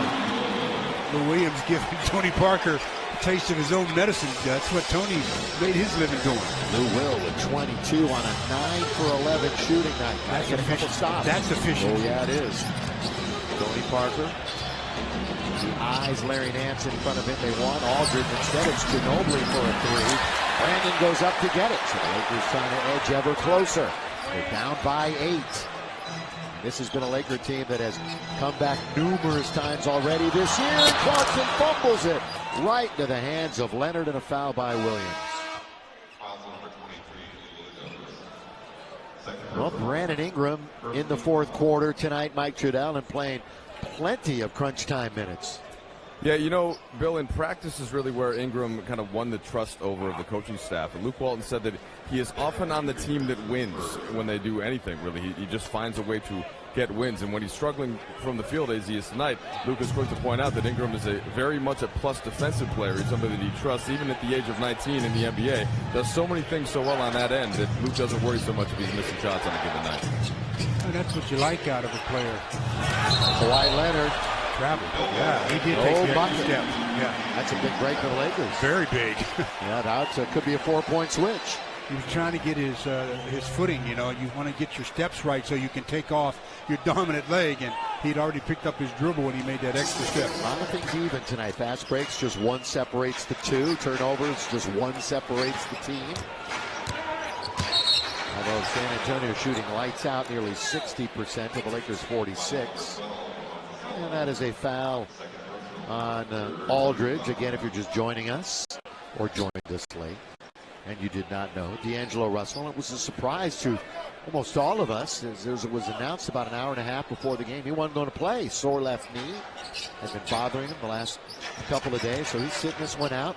Lou Williams giving Tony Parker a taste of his own medicine. That's what Tony made his living doing. Lou Will with 22 on a 9 for 11 shooting night. That's get a couple stops. That's efficient. Oh yeah, it is. Tony Parker. He eyes Larry Nance in front of him. They want Aldridge. Instead, it's Ginobili for a 3. Brandon goes up to get it. So the Lakers trying to edge ever closer. They're down by 8. This has been a Laker team that has come back numerous times already this year. And Clarkson fumbles it right into the hands of Leonard, and a foul by Williams. Well, Brandon Ingram in the fourth quarter tonight. Mike Trudell, and playing plenty of crunch time minutes. Yeah, you know, Bill, in practice is really where Ingram kind of won the trust over of the coaching staff. And Luke Walton said that he is often on the team that wins when they do anything, really. He just finds a way to get wins. And when he's struggling from the field, as he is tonight, Luke is quick to point out that Ingram is very much a plus defensive player. He's somebody that he trusts, even at the age of 19 in the NBA. Does so many things so well on that end that Luke doesn't worry so much if he's missing shots on a given night. And that's what you like out of a player. Kawhi Leonard. Travel. Yeah, he did take the extra step. Yeah, that's a big break for the Lakers. Very big. Yeah, that could be a 4-point switch. He was trying to get his footing. You know, you want to get your steps right so you can take off your dominant leg, and he'd already picked up his dribble when he made that extra step. A lot of things even tonight. Fast breaks, just 1 separates the 2. Turnovers, just 1 separates the team. Although San Antonio shooting lights out, nearly 60% of the Lakers 46. And that is a foul on Aldridge. Again, if you're just joining us or joined us late and you did not know, D'Angelo Russell. It was a surprise to almost all of us, as it was announced about an hour and a half before the game. He wasn't going to play. Sore left knee has been bothering him the last couple of days, so he's sitting this one out.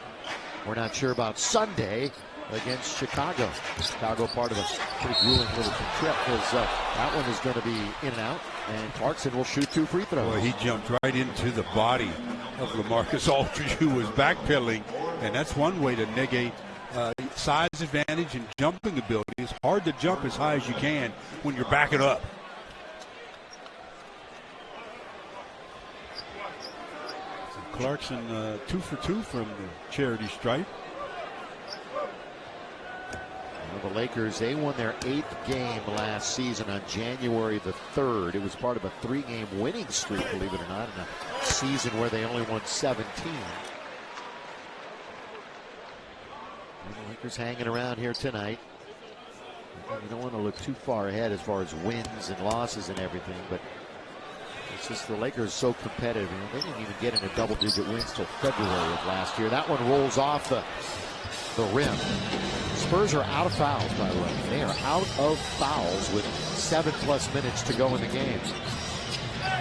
We're not sure about Sunday against Chicago. Chicago part of a pretty grueling little trip, because that one is going to be in and out, and Clarkson will shoot 2 free throws. Boy, he jumped right into the body of LaMarcus Aldridge, who was backpedaling, and that's one way to negate size advantage and jumping ability. It's hard to jump as high as you can when you're backing up. So Clarkson 2 for 2 from the charity stripe. The Lakers, they won their 8th game last season on January the 3rd. It was part of a 3-game winning streak, believe it or not, in a season where they only won 17. And the Lakers hanging around here tonight. You don't want to look too far ahead as far as wins and losses and everything, but it's just the Lakers so competitive. You know, they didn't even get into double-digit wins till February of last year. That one rolls off the rim. Spurs are out of fouls, by the way. They are out of fouls with 7+ minutes to go in the game.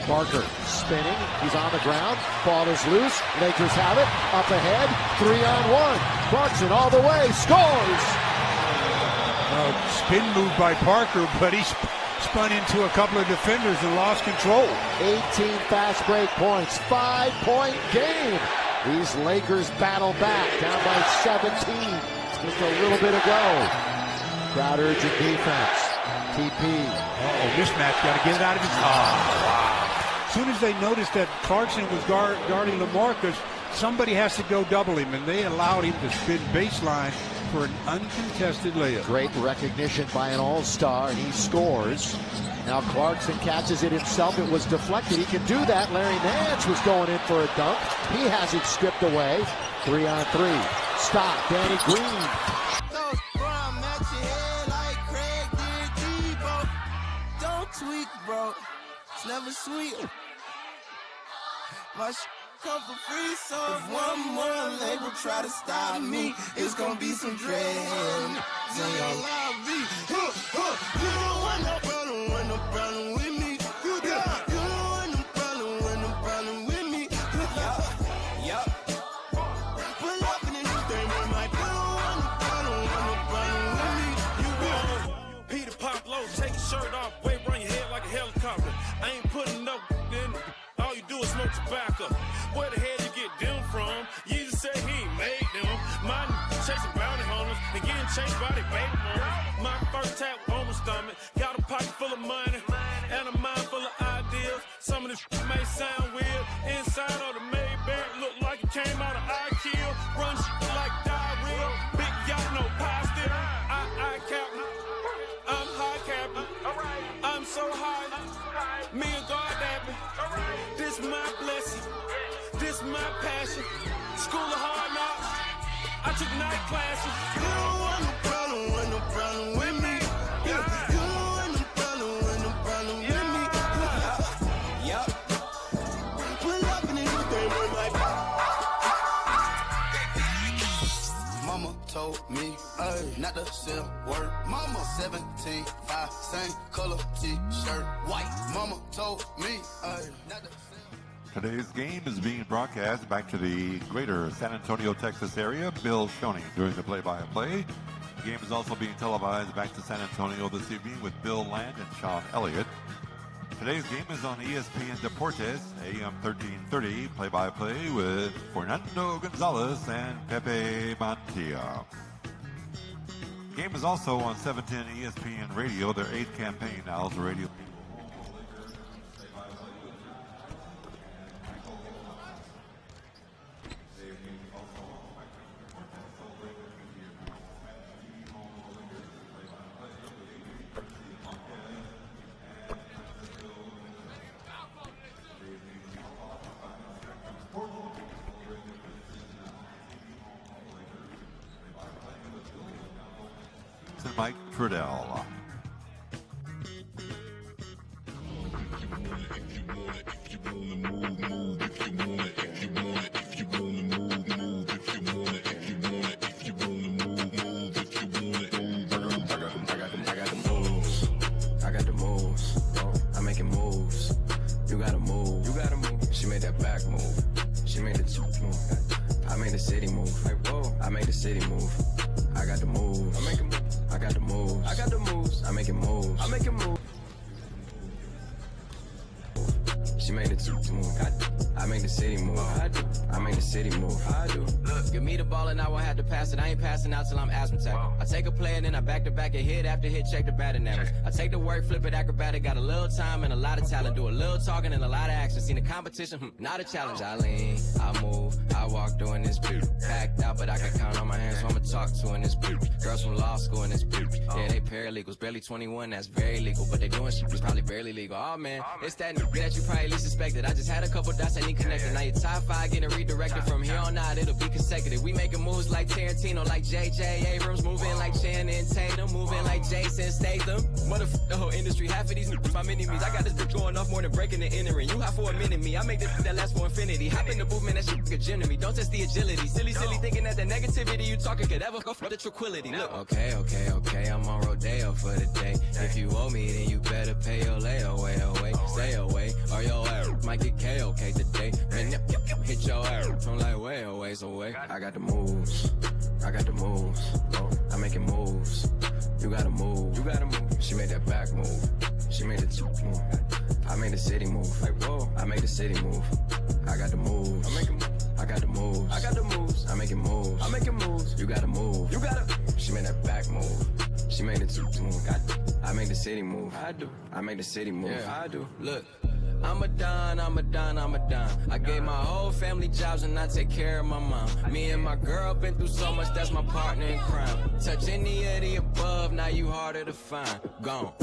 Parker spinning. He's on the ground. Ball is loose. Lakers have it. Up ahead. 3-on-1. Clarkson all the way. Scores! Spin move by Parker, but he spun into a couple of defenders and lost control. 18 fast break points. 5-point game. These Lakers battle back, down by 17. Just a little bit ago. Crowd urging defense. TP. Mismatch. Got to get it out of his. Wow. As soon as they noticed that Clarkson was guarding LaMarcus, somebody has to go double him, and they allowed him to spin baseline for an uncontested layup. Great recognition by an all-star, and he scores. Now Clarkson catches it himself. It was deflected. He can do that. Larry Nance was going in for a dunk. He has it stripped away. 3-on-3. stop. Danny Green. Don't tweak, bro. It's never sweet. My come for free, so if one more label try to stop me, it's gonna be some dread. You don't want no problem with me. You don't want no problem with me. Yup. Pull up in a new thing, they might put on no problem with me. You will. Peter Pop low, take your shirt off, wave around your head like a helicopter. I ain't putting no in. All you do is smoke tobacco. Where the hell you get them from? You just said he ain't made them. Mine chasing bounty hunters and getting chased by their baby mamas. My first tap on my stomach. Got a pocket full of money and a mind full of ideas. Some of this may sound weird. Inside of the Maybach look like it came out of IKEA. Run like diarrhea. Big yacht, no pie still. I captain. I'm high captain. I'm so high. Me and God dapping. This my blessing. This my passion. School of hard knocks. I took night classes. You don't want no problem with me. You don't want no problem with me. Yup. Pull up in a new thing, like. Mama told me, not to sell word. Mama 17, 5, same color t-shirt, white. Mama told me, not to sell. Today's game is being broadcast back to the greater San Antonio, Texas area. Bill Shoney doing the play-by-play. The game is also being televised back to San Antonio this evening with Bill Land and Sean Elliott. Today's game is on ESPN Deportes, AM 1330, play-by-play with Fernando Gonzalez and Pepe Mantilla. The game is also on 710 ESPN Radio, their 8th campaign now as a radio. Mike Trudell. I got the moves. I'm making moves. You gotta move. She made that back move. She made the move. I made the city move. I made the city move. I got the moves. I'm making moves. I got the moves. I'm making moves. She made it move. I make the city move. I make the city move. Look, give me the ball and I won't have to pass it. I ain't passing out till I'm asthmatic. I take a play and then I back to back and hit after hit, check the batting average. I take the work, flip it acrobatic. Got a little time and a lot of talent. Do a little talking and a lot of action. Seen the competition, not a challenge. I lean, I move, I walk doing this beat. Packed out, but I can count on my hands, so I'ma talk to in this beat. Girls from law school in this beat. Yeah, they paralegals, barely 21, that's very legal. But they doing shit that's probably barely legal. Oh man, it's that that you probably least suspected. I just had a couple dots I need connected. Now your top 5 getting redirected. From here on out, it'll be consecutive. We making moves like Tarantino, like J.J. Abrams. Moving like Channing Tatum, moving like Jason Statham. Motherfucker, the whole industry, half of these niggas my mini-me's. I got this bitch going off more than breaking and entering. You hot for a minute, me. I make this that last for infinity. Hop in the booth, man, that shit a gym to me. Don't test the agility. Silly thinking that the negativity you talking could ever go for the tranquility. Look. Okay, I'm on Rodeo for the day. If you owe me, then you better pay your layaway. Stay away, or your ass might get KOK today. Man, hit your ass from like way away. I got the moves. I'm making moves. You gotta move. She made that back move. She made the move. I made the city move. I made the city move. I got the moves. I got the moves. I'm making moves. You gotta move. She made that back move. She made the move. I made the city move. I made the city move. Yeah, I do. Look. I'm a don. I gave my whole family jobs and I take care of my mom. Me and my girl been through so much, that's my partner in crime. Touch any of the above, now you harder to find. Gone.